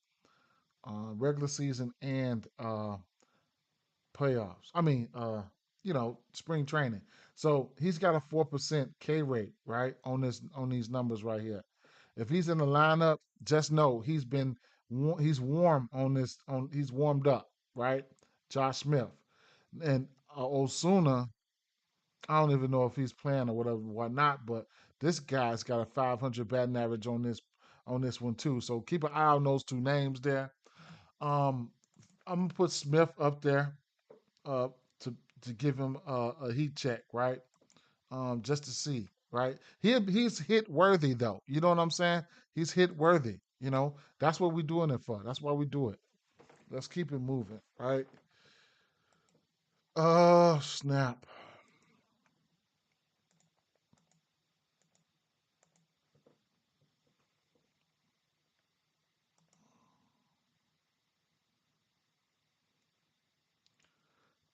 Regular season and playoffs. I mean, spring training. So he's got a 4% K rate, right, on these numbers right here. If he's in the lineup, just know he's warm on this. On he's warmed up, right? Josh Smith and Osuna. I don't even know if he's playing or whatever, whatnot. But this guy's got a 500 batting average on this one too. So keep an eye on those two names there. Um, I'm gonna put Smith up there uh, to give him a heat check, right? Just to see, right? He's hit worthy though. You know what I'm saying? He's hit worthy. That's what we're doing it for. That's why we do it. Let's keep it moving, right? Oh snap!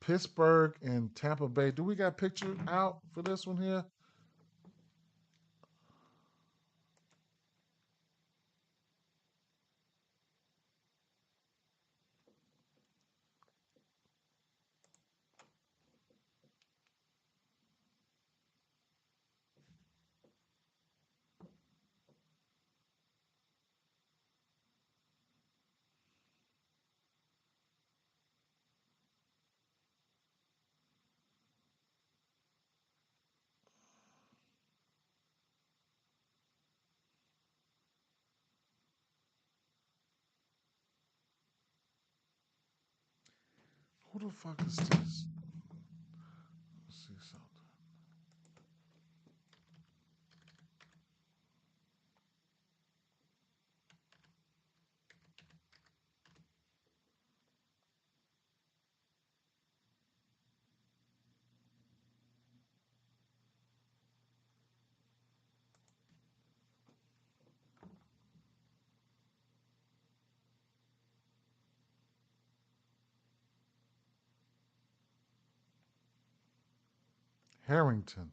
Pittsburgh and Tampa Bay. Do we got picture out for this one here? Who the fuck is this? Let's see something. Harrington.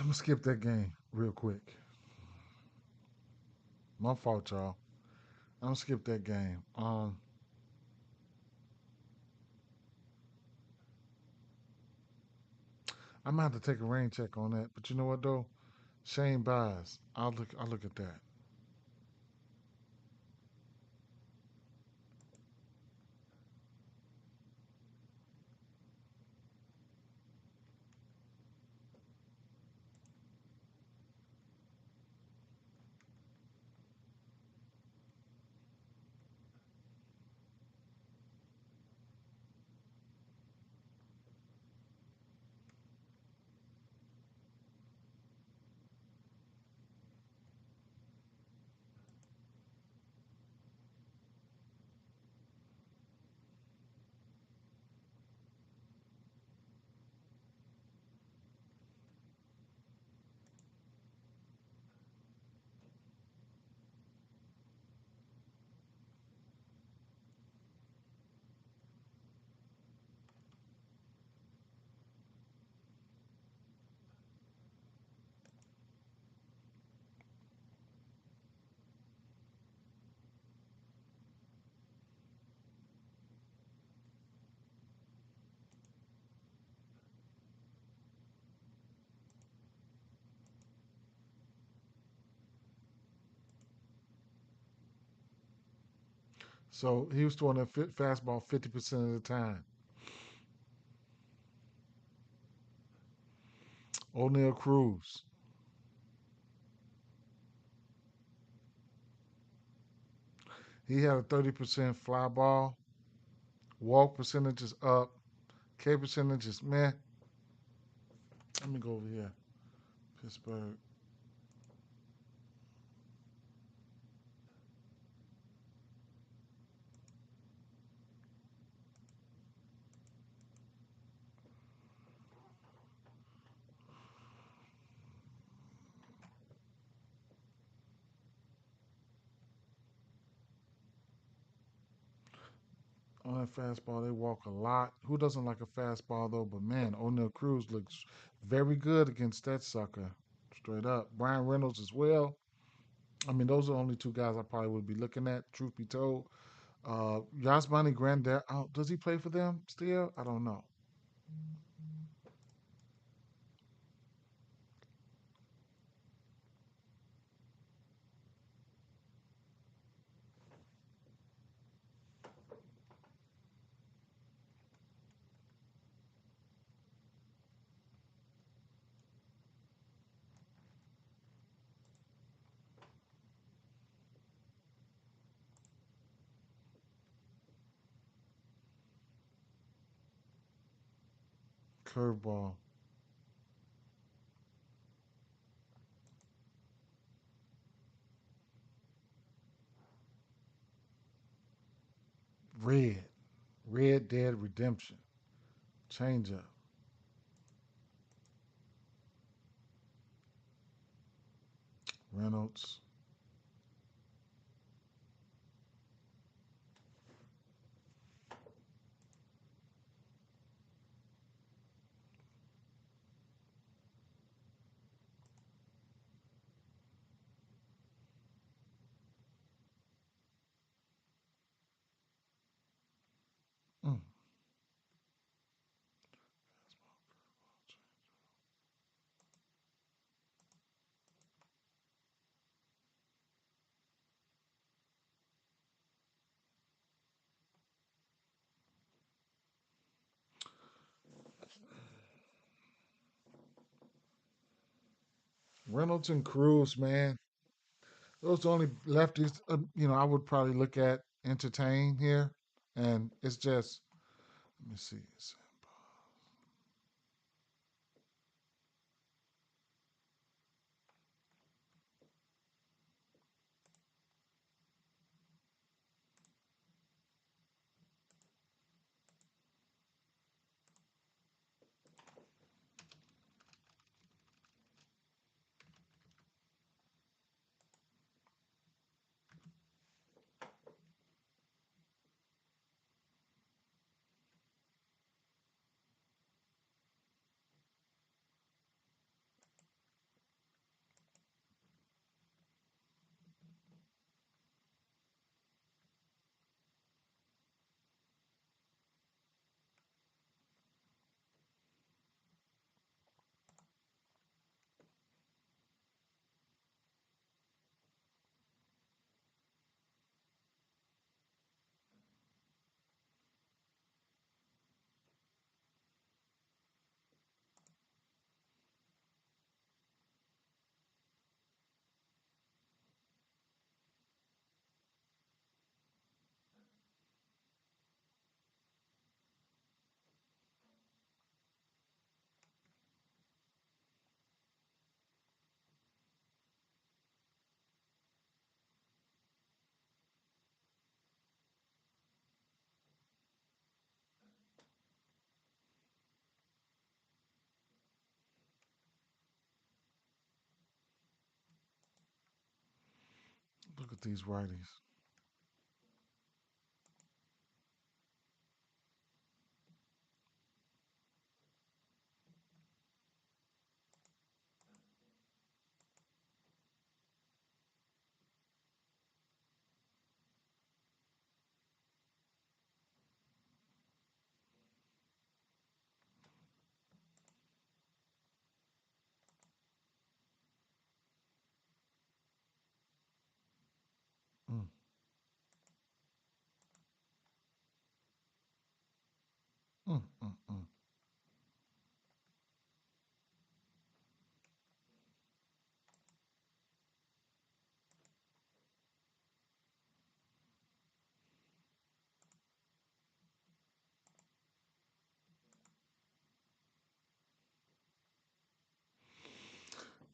I'm gonna skip that game real quick. My fault, y'all. I'm gonna skip that game. I'm gonna have to take a rain check on that. But you know what though? Shane buys. I'll look at that. So he was throwing that fastball 50% of the time. O'Neal Cruz. He had a 30% fly ball. Walk percentage is up. K percentage is meh. Let me go over here. Pittsburgh. On that fastball, they walk a lot. Who doesn't like a fastball though? But man, O'Neal Cruz looks very good against that sucker. Straight up. Brian Reynolds as well. I mean, those are the only two guys I probably would be looking at, truth be told. Yasmani Grandal, oh, does he play for them still? I don't know. Curveball. Red. Red Dead Redemption. Changeup. Reynolds. Mm. Reynolds and Cruz, man. Those are the only lefties, I would probably look at entertain here. And it's just, let me see. Look at these righties. Mm, mm.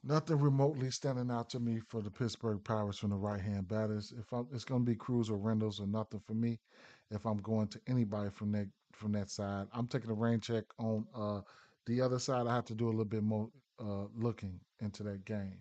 Nothing remotely standing out to me for the Pittsburgh Pirates from the right-hand batters. It's going to be Cruz or Reynolds or nothing for me. If I'm going to anybody from that side, I'm taking a rain check on the other side. I have to do a little bit more looking into that game.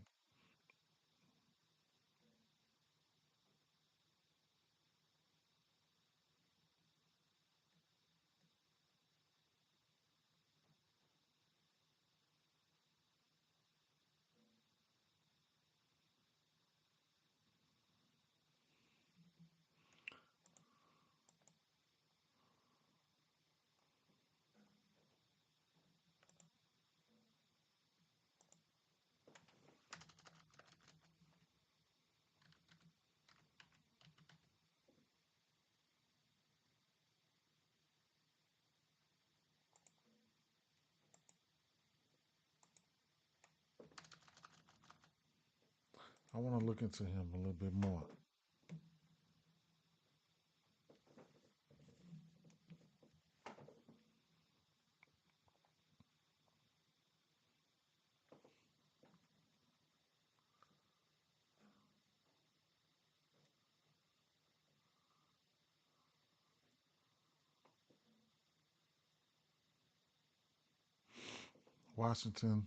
I want to look into him a little bit more. Washington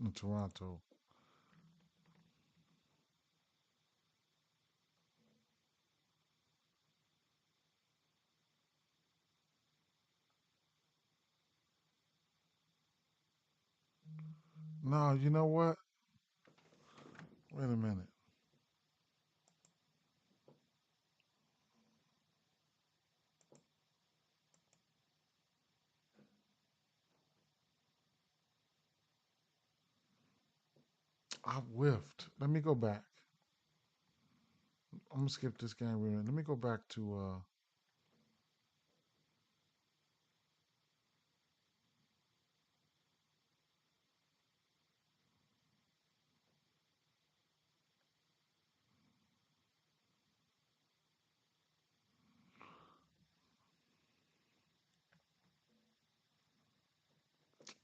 and Toronto. No, you know what? Wait a minute. I whiffed. Let me go back. I'm gonna skip this game. Real minute. Let me go back to.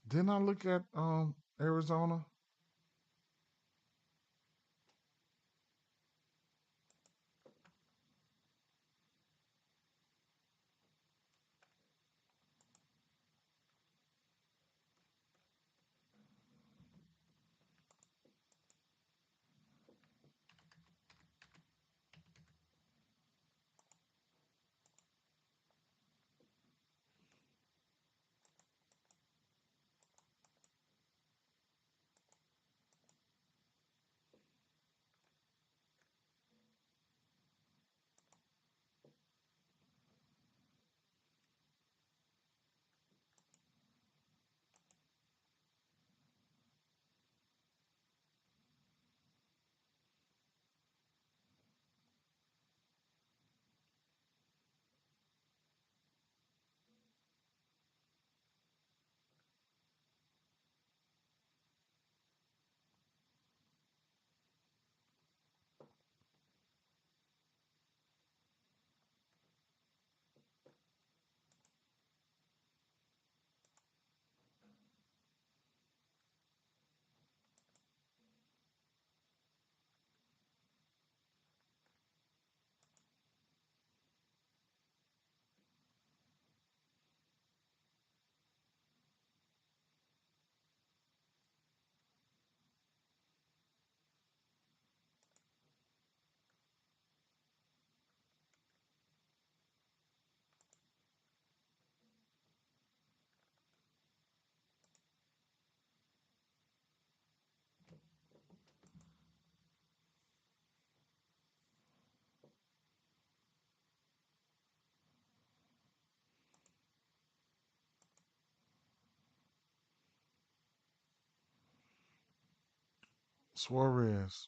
Didn't I look at Arizona? Suarez.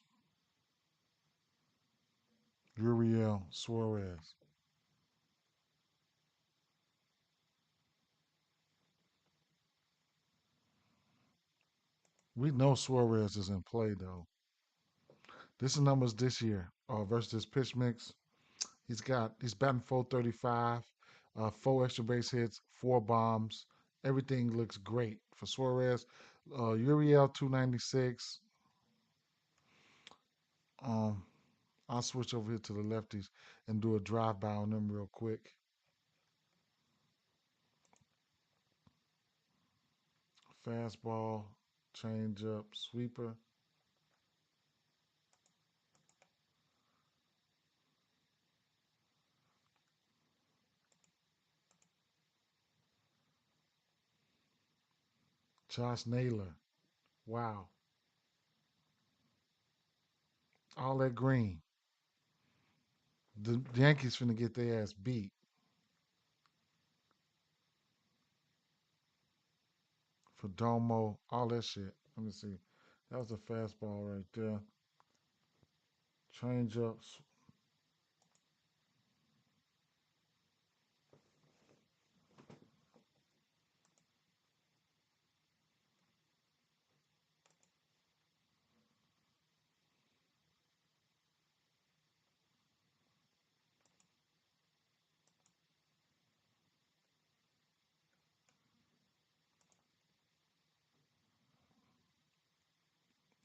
Uriel Suarez. We know Suarez is in play though. This is numbers this year versus this pitch mix. He's batting 435, four extra base hits, four bombs. Everything looks great for Suarez. Uriel 296. Um, I'll switch over here to the lefties and do a drive by on them real quick. Fastball, changeup, sweeper. Josh Naylor. Wow. All that green. The Yankees finna get their ass beat for Domo, all that shit. Let me see. That was a fastball right there. Change ups.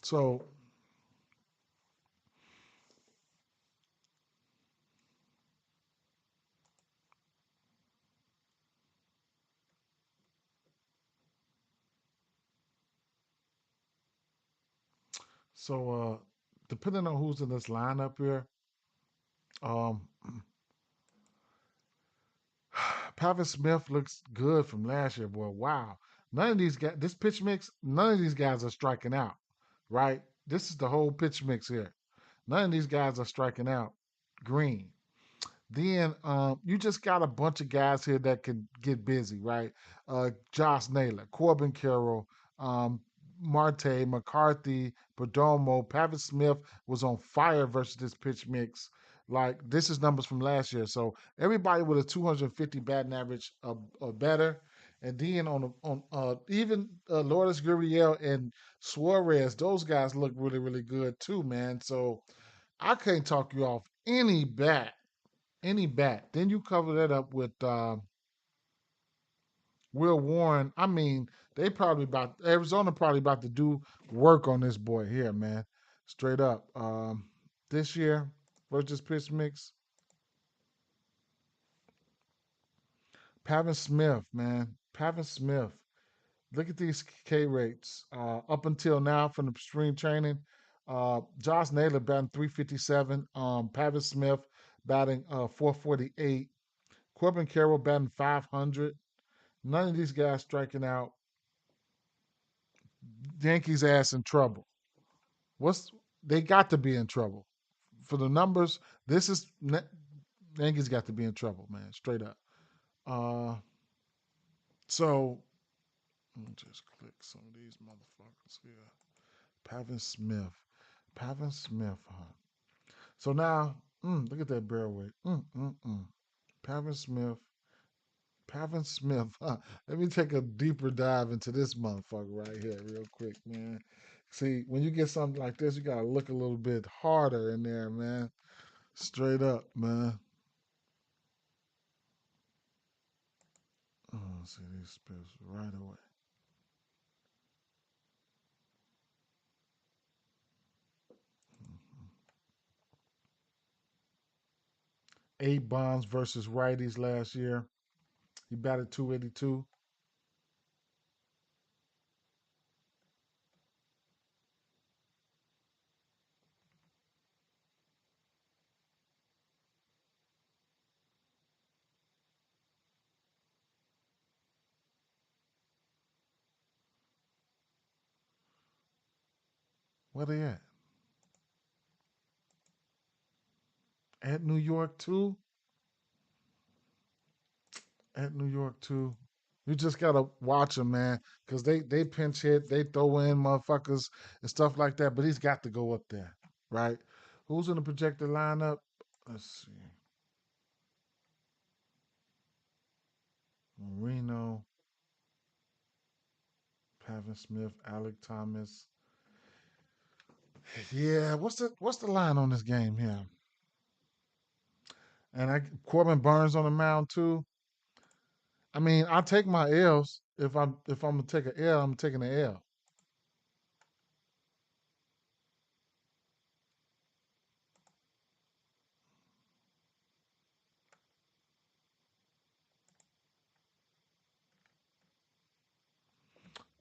So so depending on who's in this lineup here, um Pavin Smith looks good from last year, boy. Wow. None of these guys this pitch mix, none of these guys are striking out. Right? This is the whole pitch mix here. None of these guys are striking out. Green. Then you just got a bunch of guys here that can get busy, right? Josh Naylor, Corbin Carroll, um, Marte, McCarthy, Perdomo, Pavitt Smith was on fire versus this pitch mix. Like this is numbers from last year, so everybody with a 250 batting average or better, and then on even Lourdes Gurriel and Suarez, those guys look really really good too, man. So I can't talk you off any bat. Then you cover that up with Will Warren. I mean, they probably about Arizona probably about to do work on this boy here, man. Straight up. This year versus pitch mix, Pavin Smith, man. Pavin Smith. Look at these K rates. Up until now from the spring training, Josh Naylor batting 357. Pavin Smith batting 448. Corbin Carroll batting 500. None of these guys striking out. Yankees ass in trouble. What's they got to be in trouble for the numbers? This is Yankees got to be in trouble, man. Straight up. Uh, so let me just click some of these motherfuckers here. Pavin Smith, Pavin Smith, huh? So now, look at that barrel weight. Pavin Smith, Pavin Smith. Huh? Let me take a deeper dive into this motherfucker right here, real quick, man. See, when you get something like this, you gotta look a little bit harder in there, man. Straight up, man. Oh, see these spills right away. Eight Bonds versus righties last year. He batted 282. Where they at? At New York too. At New York too. You just gotta watch him, man, because they pinch hit, they throw in motherfuckers and stuff like that. But he's got to go up there, right? Who's in the projected lineup? Let's see: Marino, Pavin Smith, Alec Thomas. Yeah, what's the line on this game here? And Corbin Burns on the mound too. I mean, I take my L's. If I'm gonna take an L, I'm taking an L.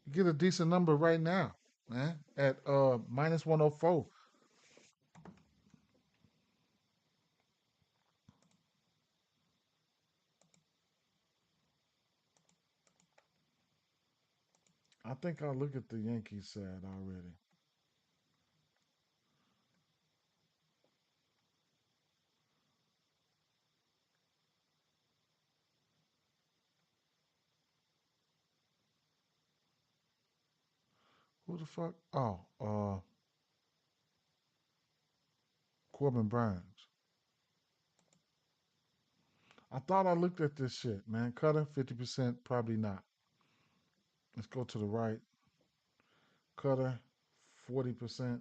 You get a decent number right now, man, at minus 104. I think I'll look at the Yankees side already. Who the fuck? Oh, Corbin Burns. I thought I looked at this shit, man. Cutter, 50%, probably not. Let's go to the right. Cutter, 40%.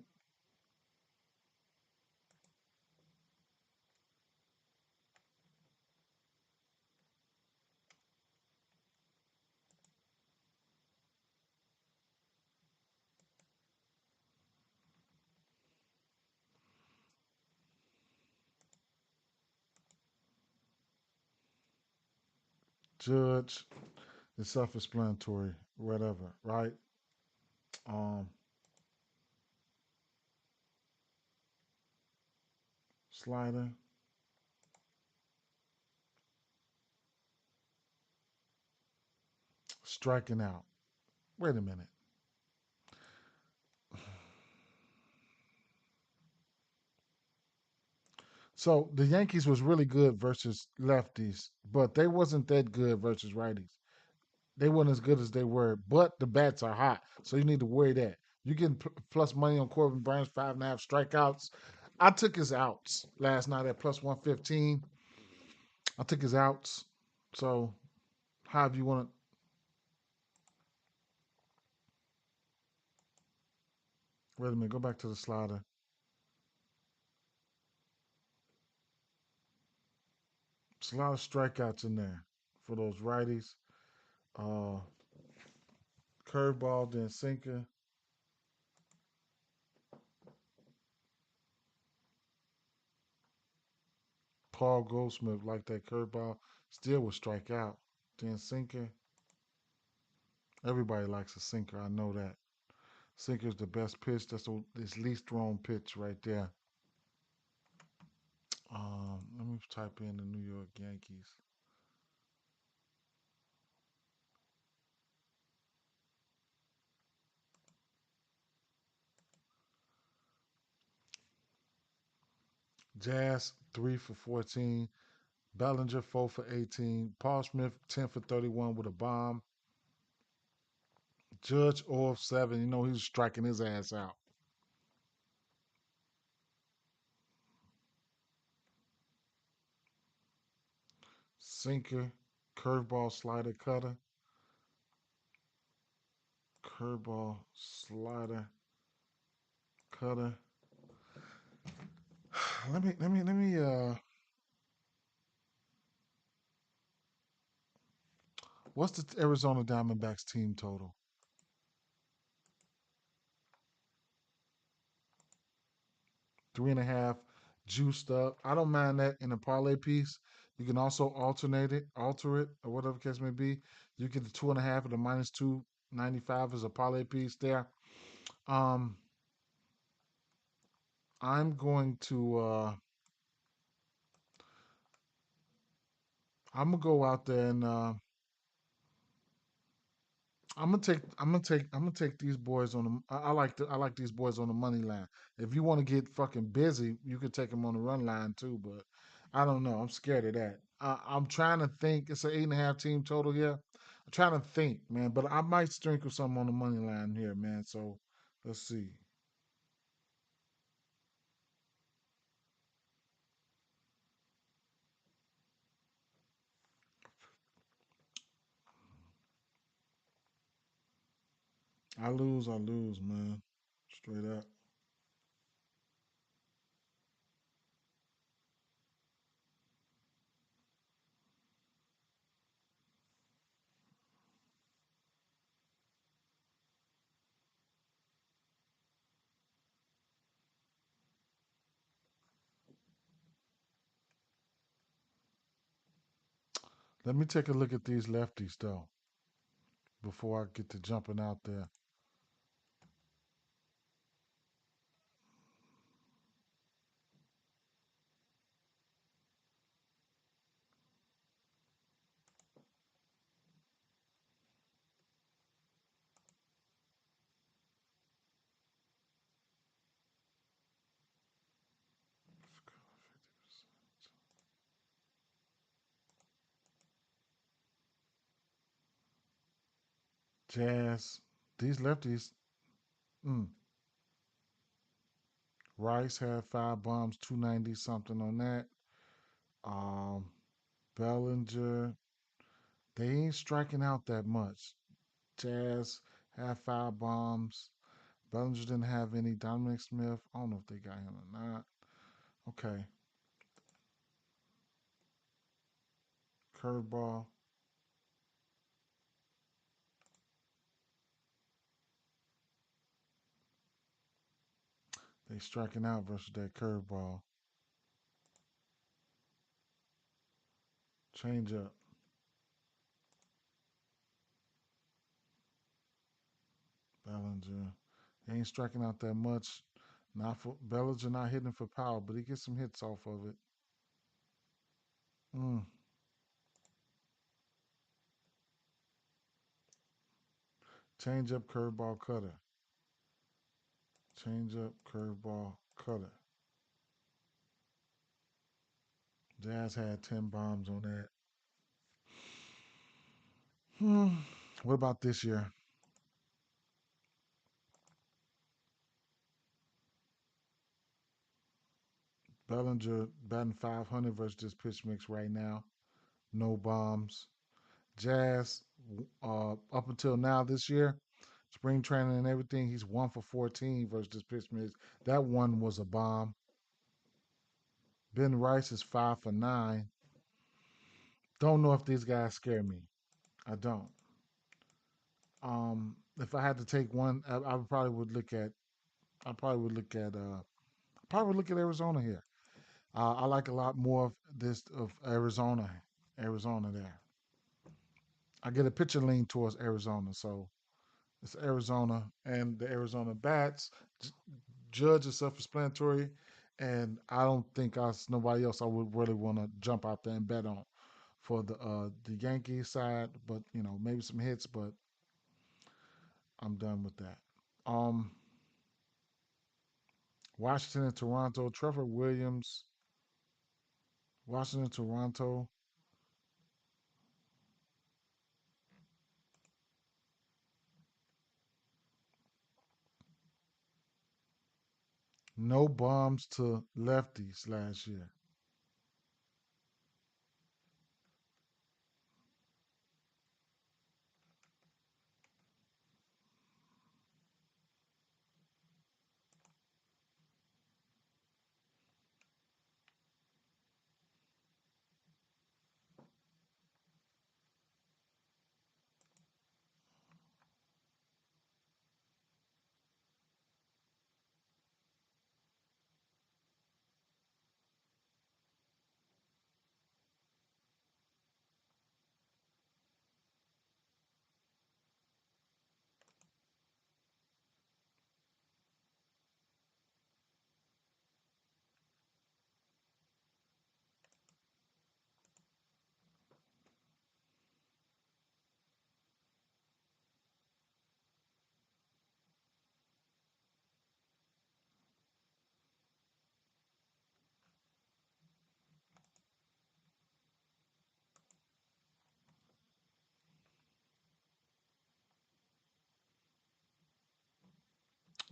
Judge, it's self-explanatory, whatever, right? Um, Slider, striking out. Wait a minute. So the Yankees was really good versus lefties, but they wasn't that good versus righties. They weren't as good as they were, but the bats are hot, so you need to worry that. You getting plus money on Corbin Burns, 5.5 strikeouts. I took his outs last night at plus 115. I took his outs. So how do you want to? Wait a minute, go back to the slider. It's a lot of strikeouts in there for those righties. Uh, Curveball, then sinker. Paul Goldsmith like that curveball. Still would strike out. Then sinker. Everybody likes a sinker. I know that. Sinker's the best pitch. That's his least thrown pitch right there. Let me type in the New York Yankees. Jazz 3 for 14. Bellinger 4 for 18. Paul Smith 10 for 31 with a bomb. Judge 0 of 7. You know he was striking his ass out. Sinker, curveball, slider, cutter. Curveball, slider, cutter. Let me. What's the Arizona Diamondbacks team total? 3.5, juiced up. I don't mind that in a parlay piece. You can also alter it, or whatever the case may be. You get the 2.5 or the minus 295 as a parlay piece there. Um, I'm going to I'm gonna go out there and I'm gonna take these boys on the. I like these boys on the money line. If you want to get fucking busy, you could take them on the run line too. But I don't know. I'm scared of that. I'm trying to think. It's an 8.5 team total here. I'm trying to think, man, but I might sprinkle some on the money line here, man. So let's see. I lose, man. Straight up. Let me take a look at these lefties though before I get to jumping out there. Jazz. These lefties. Mm. Rice had 5 bombs, 290 something on that. Um, Bellinger. They ain't striking out that much. Jazz had 5 bombs. Bellinger didn't have any. Dominic Smith. I don't know if they got him or not. Okay. Curveball. They striking out versus that curveball. Change up. Bellinger. He ain't striking out that much. Not for Bellinger, not hitting for power, but he gets some hits off of it. Mm. Change up, curveball, cutter. Change up, curveball, cutter. Jazz had 10 bombs on that. Hmm. What about this year? Bellinger batting 500 versus this pitch mix right now. No bombs. Jazz, up until now this year, spring training and everything, he's 1 for 14 versus this pitch mix. That one was a bomb. Ben Rice is 5 for 9. Don't know if these guys scare me. I don't. If I had to take one, I would probably would look at. I probably would look at. Probably would look at Arizona here. I like a lot more of this of Arizona. Arizona there. I get a pitcher lean towards Arizona, so it's Arizona and the Arizona bats. Judge is self-explanatory, and I don't think nobody else I would really want to jump out there and bet on for the Yankees side. But maybe some hits, but I'm done with that. Um, Washington and Toronto. Trevor Williams. Washington, Toronto. No bombs to lefties last year.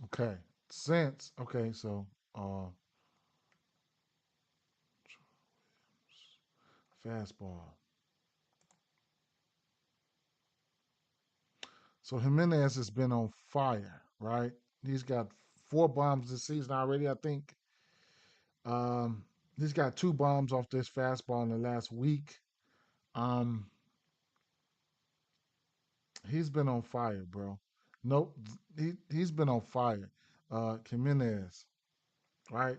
Okay. Since okay, so uh fastball. So Jimenez has been on fire, right? He's got 4 bombs this season already. I think um, he's got 2 bombs off this fastball in the last week. Um, he's been on fire, bro. Nope, he's been on fire. Jimenez, right?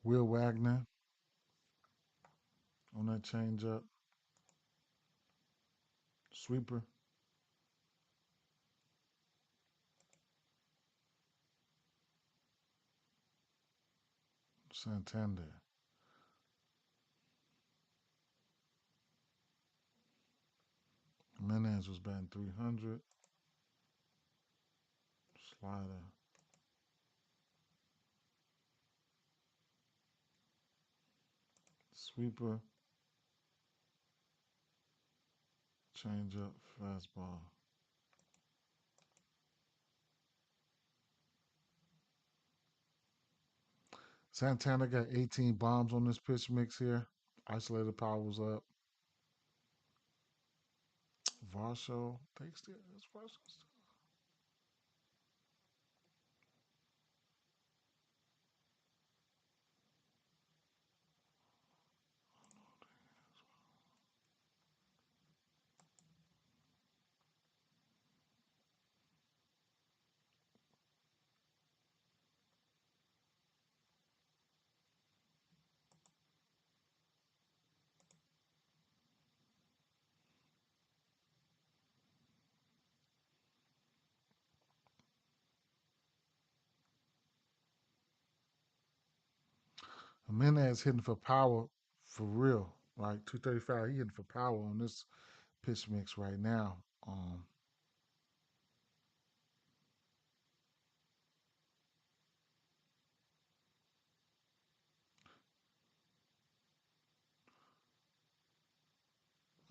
Will Wagner on that changeup, sweeper. Santander. Jimenez was batting 300. Slider, sweeper, changeup, fastball. Santana got 18 bombs on this pitch mix here. Isolated power was up. Varsho, they still, is Varsho still? Jimenez hitting for power for real. Like 235, he hitting for power on this pitch mix right now. Um,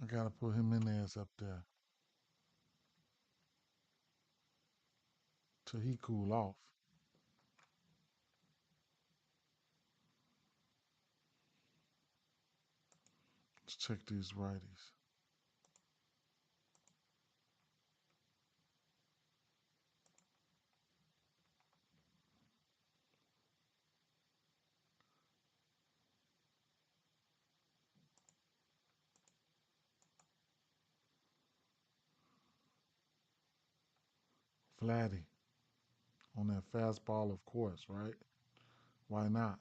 I gotta put Jimenez up there till he cool off. Let's check these righties. Vladdy on that fastball, of course, right? Why not?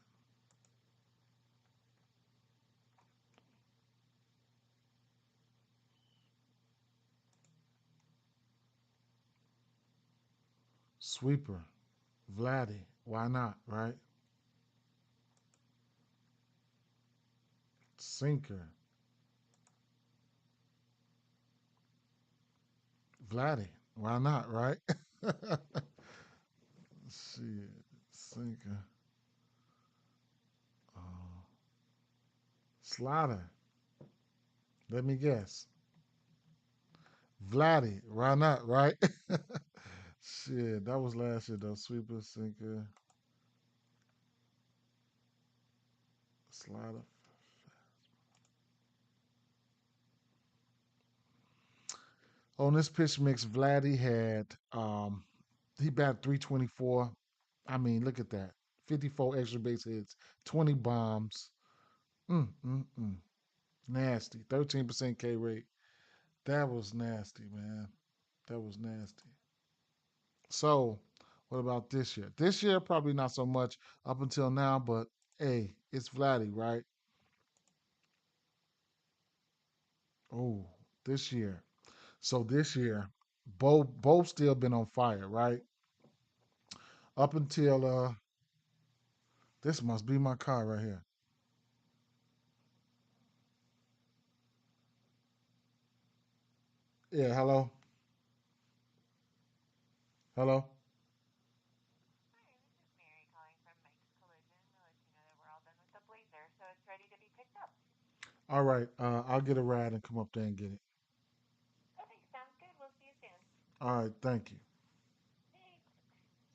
Sweeper, Vladdy, why not, right? Sinker, Vladdy, why not, right? Shit, sinker, uh, slider. Let me guess, Vladdy, why not, right? Shit, that was last year though. Sweeper, sinker, slider. On this pitch mix, Vladdy had he batted 324. I mean, look at that. 54 extra base hits, 20 bombs. Mm, mm, mm. Nasty. 13% K rate. That was nasty, man. That was nasty. So, what about this year? This year, probably not so much up until now, but hey, it's Vladdy, right? Oh, this year. So this year, both still been on fire, right? Up until this must be my car right here. Yeah, hello, hello. All right, I'll get a ride and come up there and get it. All right, thank you.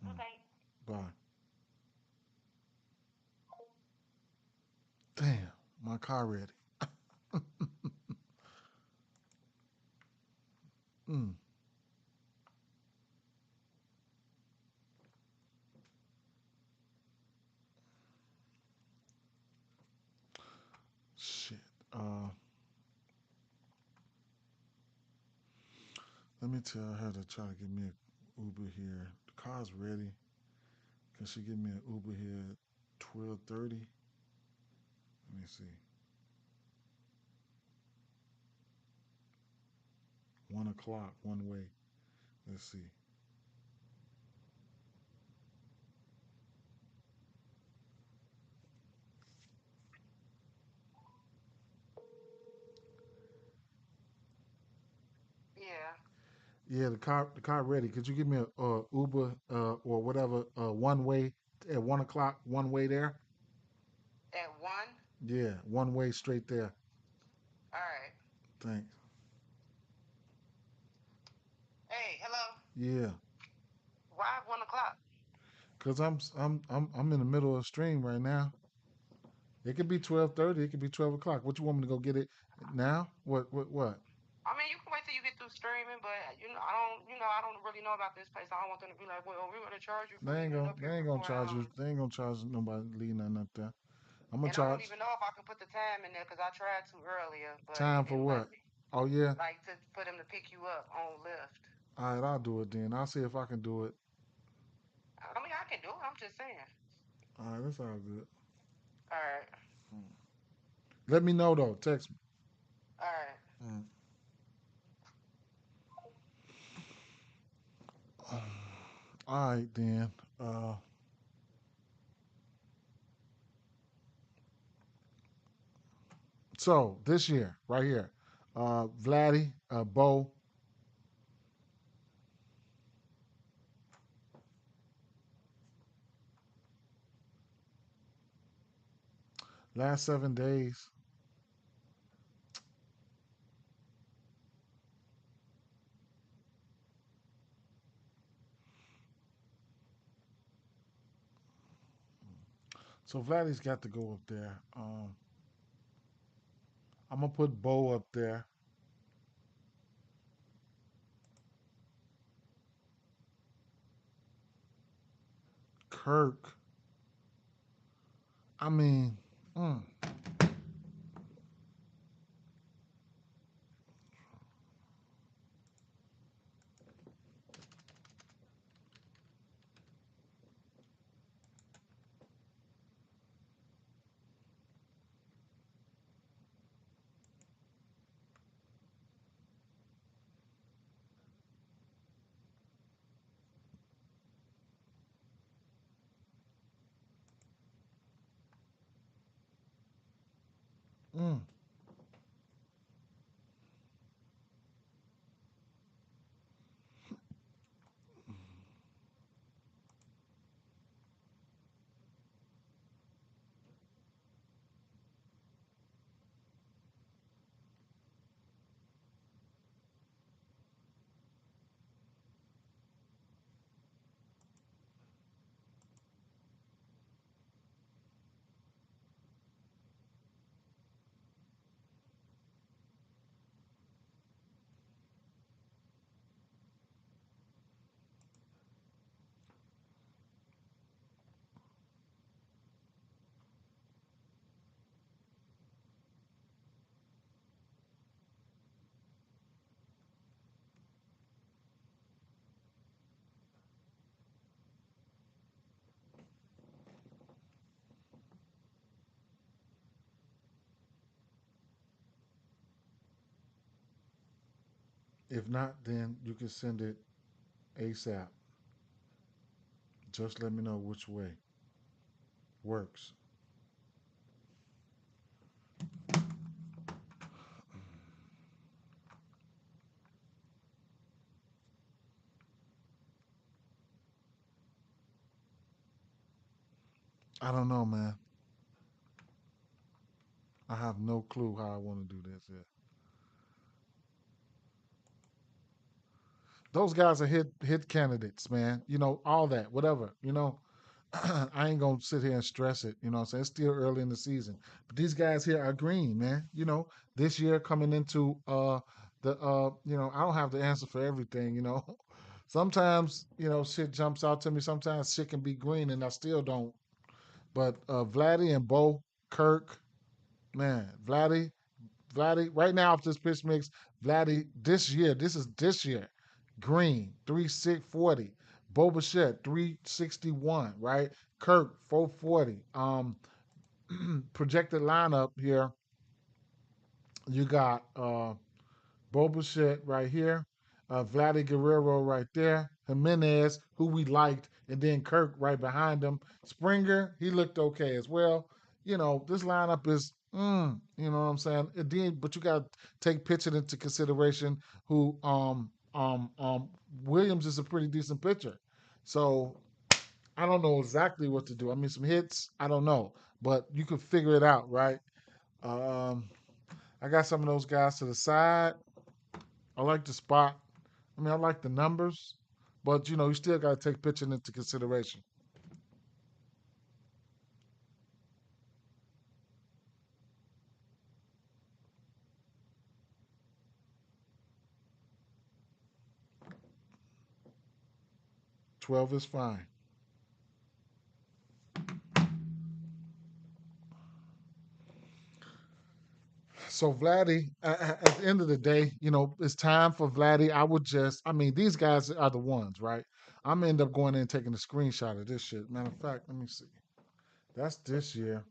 Mm, bye. Damn, my car ready. Mm, shit. Uh, Let me tell her to try to get me an Uber here. The car's ready. Can she get me an Uber here at 12:30? Let me see. 1 o'clock, one way. Let's see. Yeah. Yeah, the car ready. Could you give me a Uber or whatever one way at 1 o'clock, one way there? At 1? Yeah, one way straight there. All right. Thanks. Hey, hello. Yeah, Why 1 o'clock? cause I'm in the middle of a stream right now. It could be 12:30. It could be 12 o'clock. What you want me to go get it now? What? I mean, you can wait till you get through streaming, but I don't really know about this place. I don't want them to be like, well, we're gonna charge you for leaving it up They here for ain't gonna 4 charge you. hours. They ain't gonna charge nobody leaving nothing up there. I'm gonna And I don't charge even know if I can put the time in there because I tried to earlier, but it time for didn't let what? me. Oh yeah. Like to for them to pick you up on Lyft. All right, I'll do it then. I'll see if I can do it. I mean, I can do it. I'm just saying. All right, that's all good. All right. Let me know though. Text me. All right. Mm. All right then. Uh, so this year, right here, Vladdy, Bo, last 7 days. So Vladdy's got to go up there. I'm gonna put Bo up there. Kirk. I mean, mm, mm. If not, then you can send it ASAP. Just let me know which way works. I don't know, man. I have no clue how I want to do this yet. Those guys are hit candidates, man. You know, all that, whatever. You know, I ain't gonna sit here and stress it. You know what I'm saying? It's still early in the season. But these guys here are green, man. You know, this year coming into the you know, I don't have the answer for everything, you know. Sometimes, you know, shit jumps out to me. Sometimes shit can be green and I still don't. But Vladdy and Bo, Kirk, man, Vladdy, right now off this pitch mix, Vladdy this year, Green, 3,640. Boba Fett, 361, right? Kirk, 440. Projected lineup here, you got Boba Fett right here, Vladdy Guerrero right there, Jimenez, who we liked, and then Kirk right behind him. Springer, he looked okay as well. You know, this lineup is, you know what I'm saying? But you got to take pitching into consideration. Who Williams is a pretty decent pitcher, so I don't know exactly what to do. I mean, some hits, I don't know, but you can figure it out, right? Um, I got some of those guys to the side. I like the spot. I mean, I like the numbers, but you know, you still got to take pitching into consideration. 12 is fine. So Vladdy, at the end of the day, you know, it's time for Vladdy. I mean, these guys are the ones, right? I'm gonna end up going in and taking a screenshot of this shit. Matter of fact, let me see. That's this year.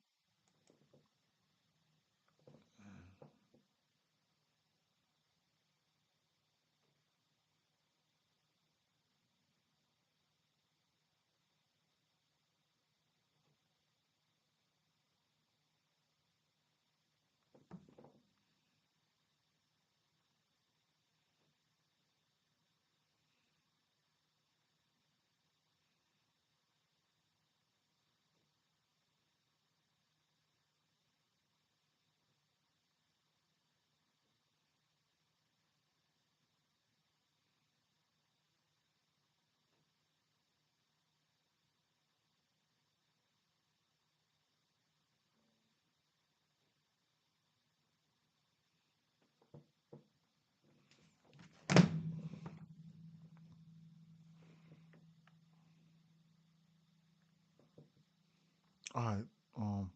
All right. Um,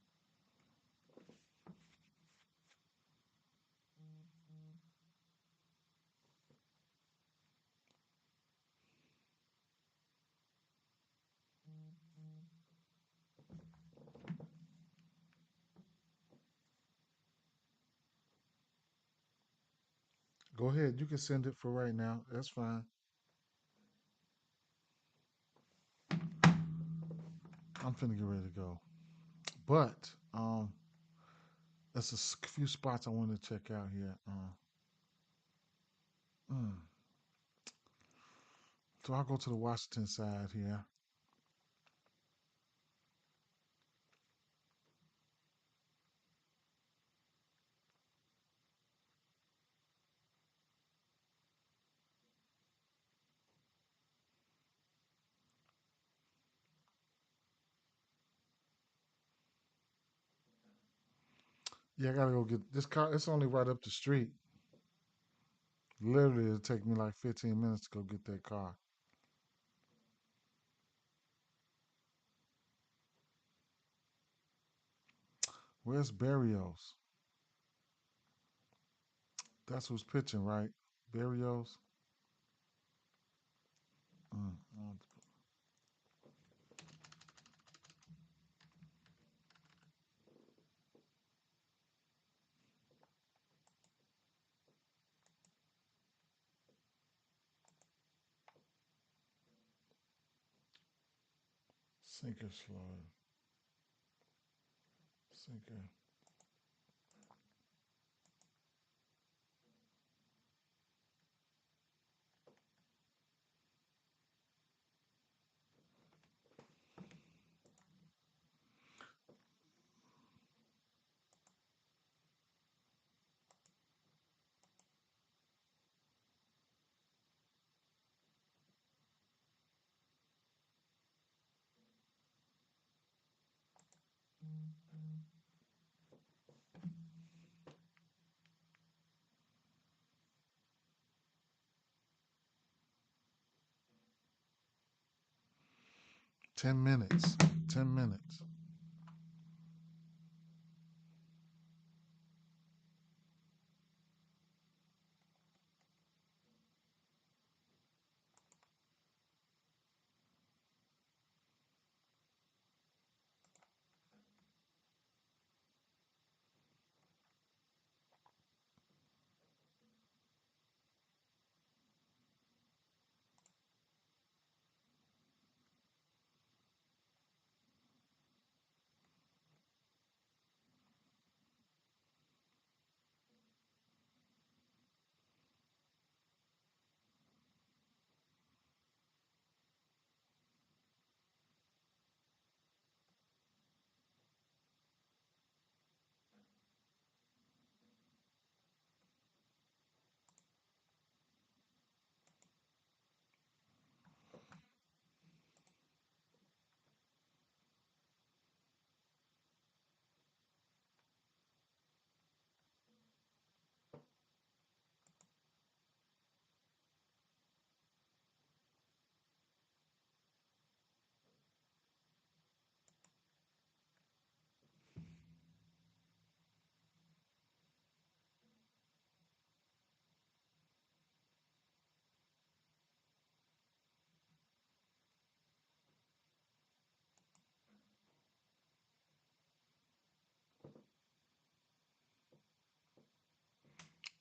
Go ahead. You can send it for right now. That's fine. I'm finna get ready to go. But there's a few spots I want to check out here. Mm. So I'll go to the Washington side here. Yeah, I gotta go get this car. It's only right up the street. Literally, it'll take me like 15 minutes to go get that car. Where's Barrios? That's who's pitching, right? Barrios. Mm. Sinker slide. Sinker. Mm-hmm. 10 minutes. 10 minutes.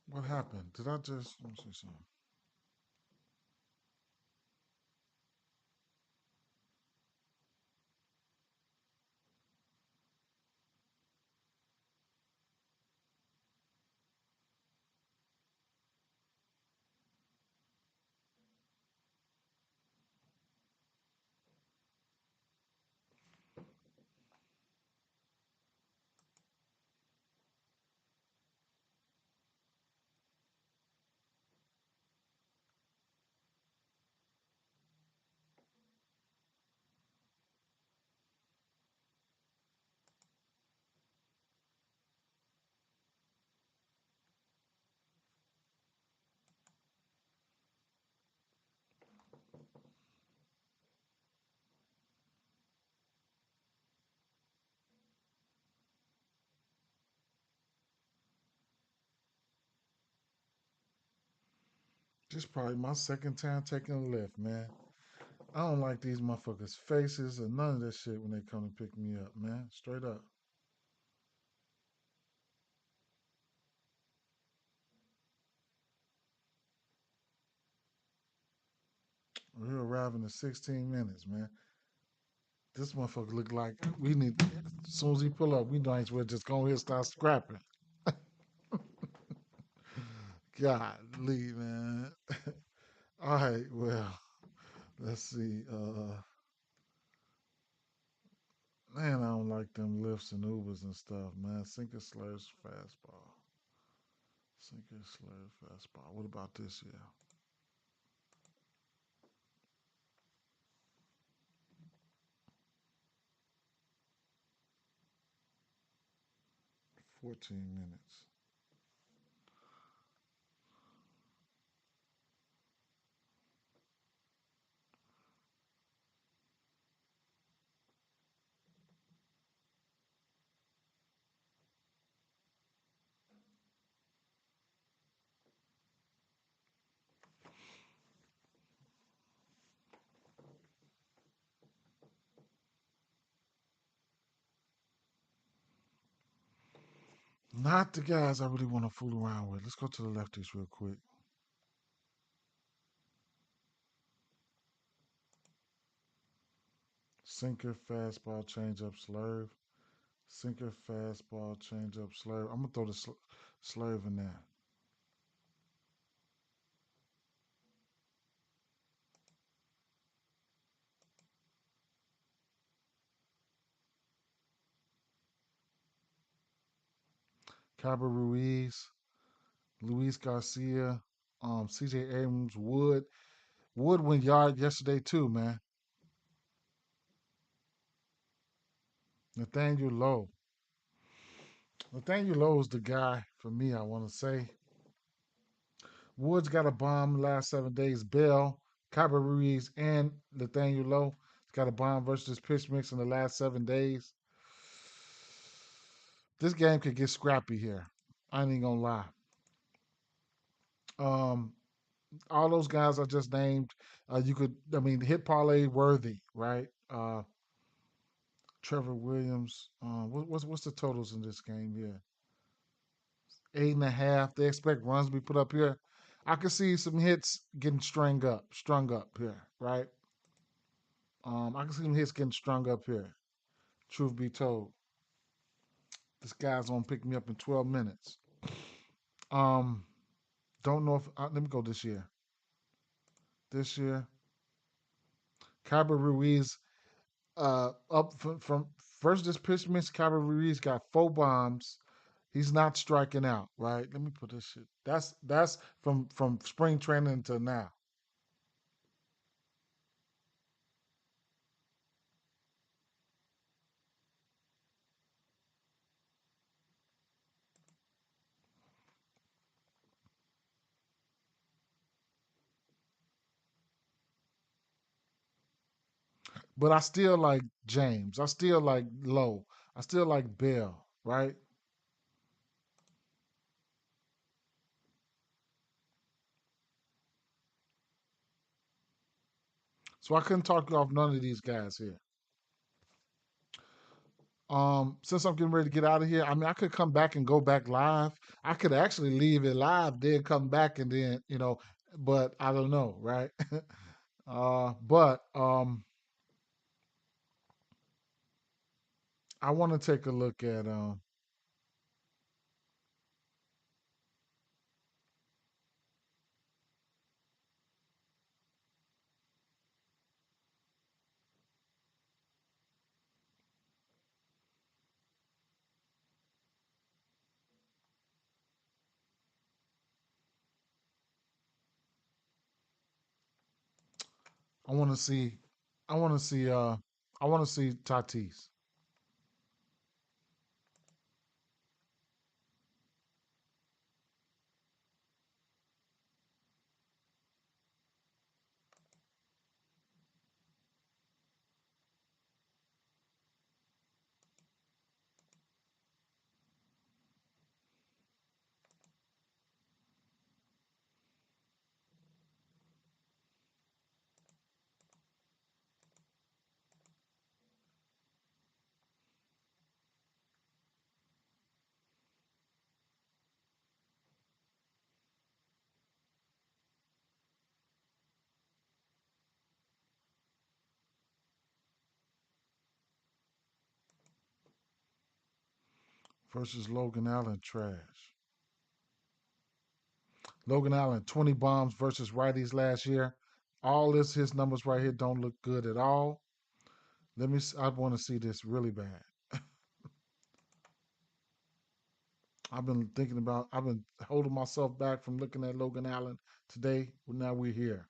What happened? Did I just let me see something? This is probably my second time taking a lift, man. I don't like these motherfuckers' faces or none of that shit when they come to pick me up, man. Straight up. We'll arrive in 16 minutes, man. This motherfucker look like we need. As soon as he pull up, we might as well just go ahead and start scrapping. Golly, man. All right, well, let's see. Man, I don't like them lifts and Ubers and stuff, man. Sinker slash fastball. Sinker slash fastball. What about this here? 14 minutes. Not the guys I really want to fool around with. Let's go to the lefties real quick. Sinker, fastball, changeup, slurve. Sinker, fastball, changeup, slurve. I'm gonna throw the slurve in there. Cabra Ruiz, Luis Garcia, C.J. Abrams, Wood. Wood went yard yesterday too, man. Nathaniel Lowe. Nathaniel Lowe is the guy for me. I want to say Woods got a bomb last 7 days. Bell, Cabra Ruiz, and Nathaniel Lowe got a bomb versus pitch mix in the last 7 days. This game could get scrappy here. I ain't gonna lie. Um, all those guys I just named, you could, I mean, hit parlay worthy, right? Trevor Williams. What's the totals in this game here? 8.5. They expect runs to be put up here. I could see some hits getting strung up here, right? I can see some hits getting strung up here. Truth be told, this guy's gonna pick me up in 12 minutes. Um, don't know if let me go this year. This year, Cabra Ruiz up from first this pitch miss. Cabra Ruiz got 4 bombs. He's not striking out, right? Let me put this shit. That's from spring training to now. But I still like James. I still like Lowe. I still like Bell, right? So I couldn't talk you off none of these guys here. Since I'm getting ready to get out of here, I mean, I could come back and go back live. I could actually leave it live, then come back and then, but I don't know, right? But I want to take a look at I want to see, I want to see, I want to see Tatis. Versus Logan Allen, trash. Logan Allen, 20 bombs versus righties last year. All this, his numbers right here don't look good at all. I want to see this really bad. I've been holding myself back from looking at Logan Allen today. Well, now we're here.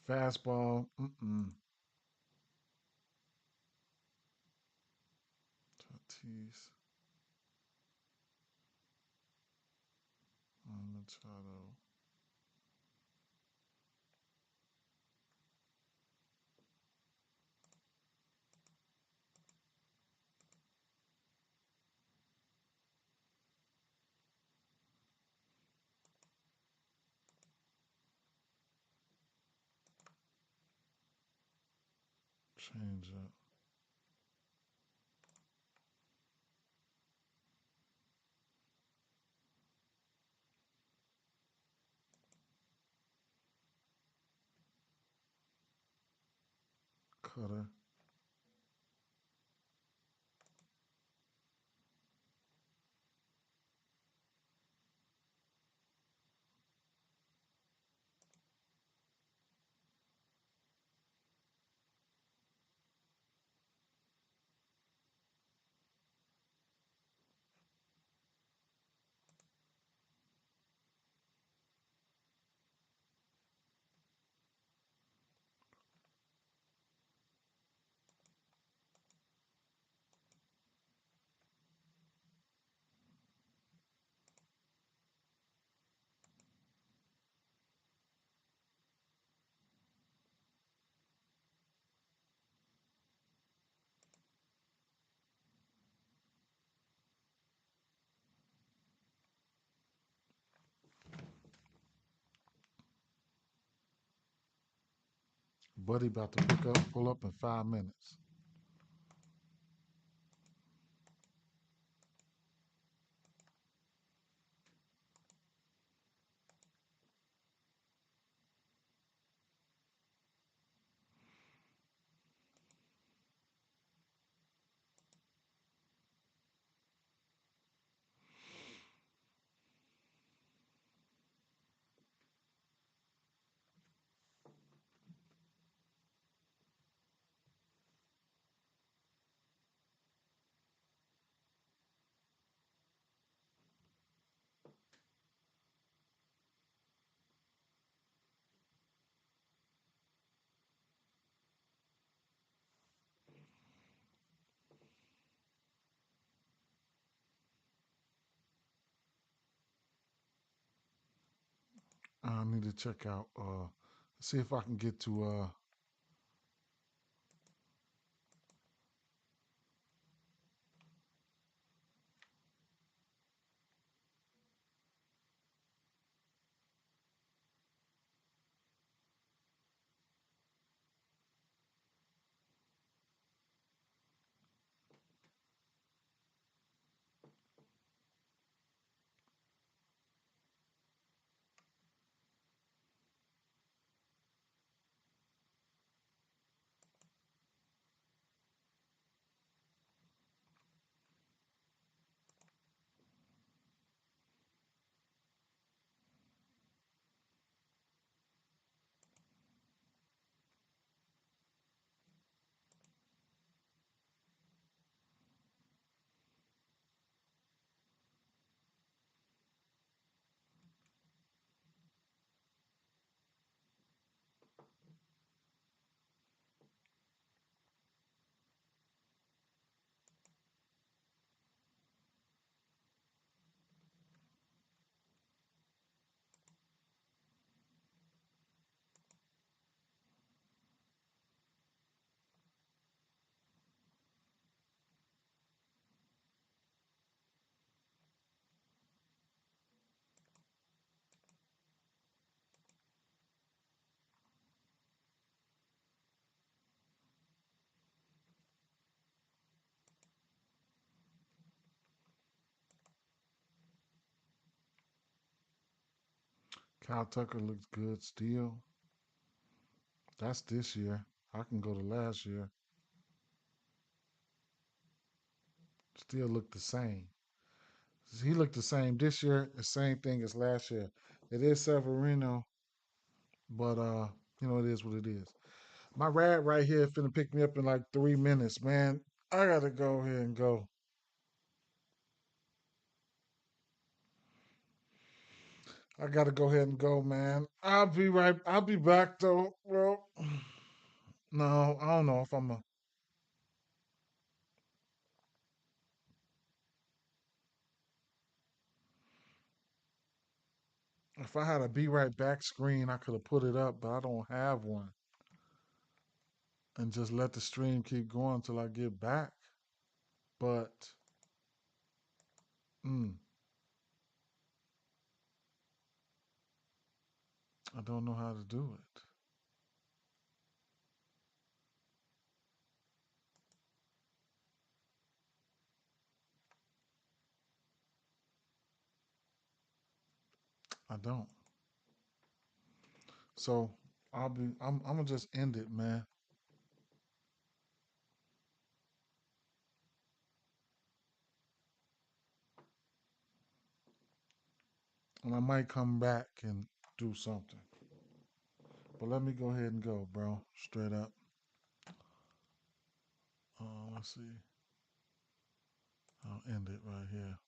Fastball. Tatis. Machado. Change up. Cutter. Buddy about to pull up in 5 minutes. I need to check out. See if I can get to. Kyle Tucker looks good still. That's this year. I can go to last year. Still look the same. He looked the same this year. The same thing as last year. It is Severino, but it is what it is. My rad right here finna pick me up in like 3 minutes, man. I gotta go ahead and go. I gotta go ahead and go, man. I'll be right. I'll be back though. Well, no, I don't know if I'm a. If I had a be right back screen, I could have put it up, but I don't have one. And just let the stream keep going until I get back. But mm, I don't know how to do it. I don't. So I'm gonna just end it, man. and I might come back and do something. But let me go ahead and go, bro. Straight up. Let's see. I'll end it right here.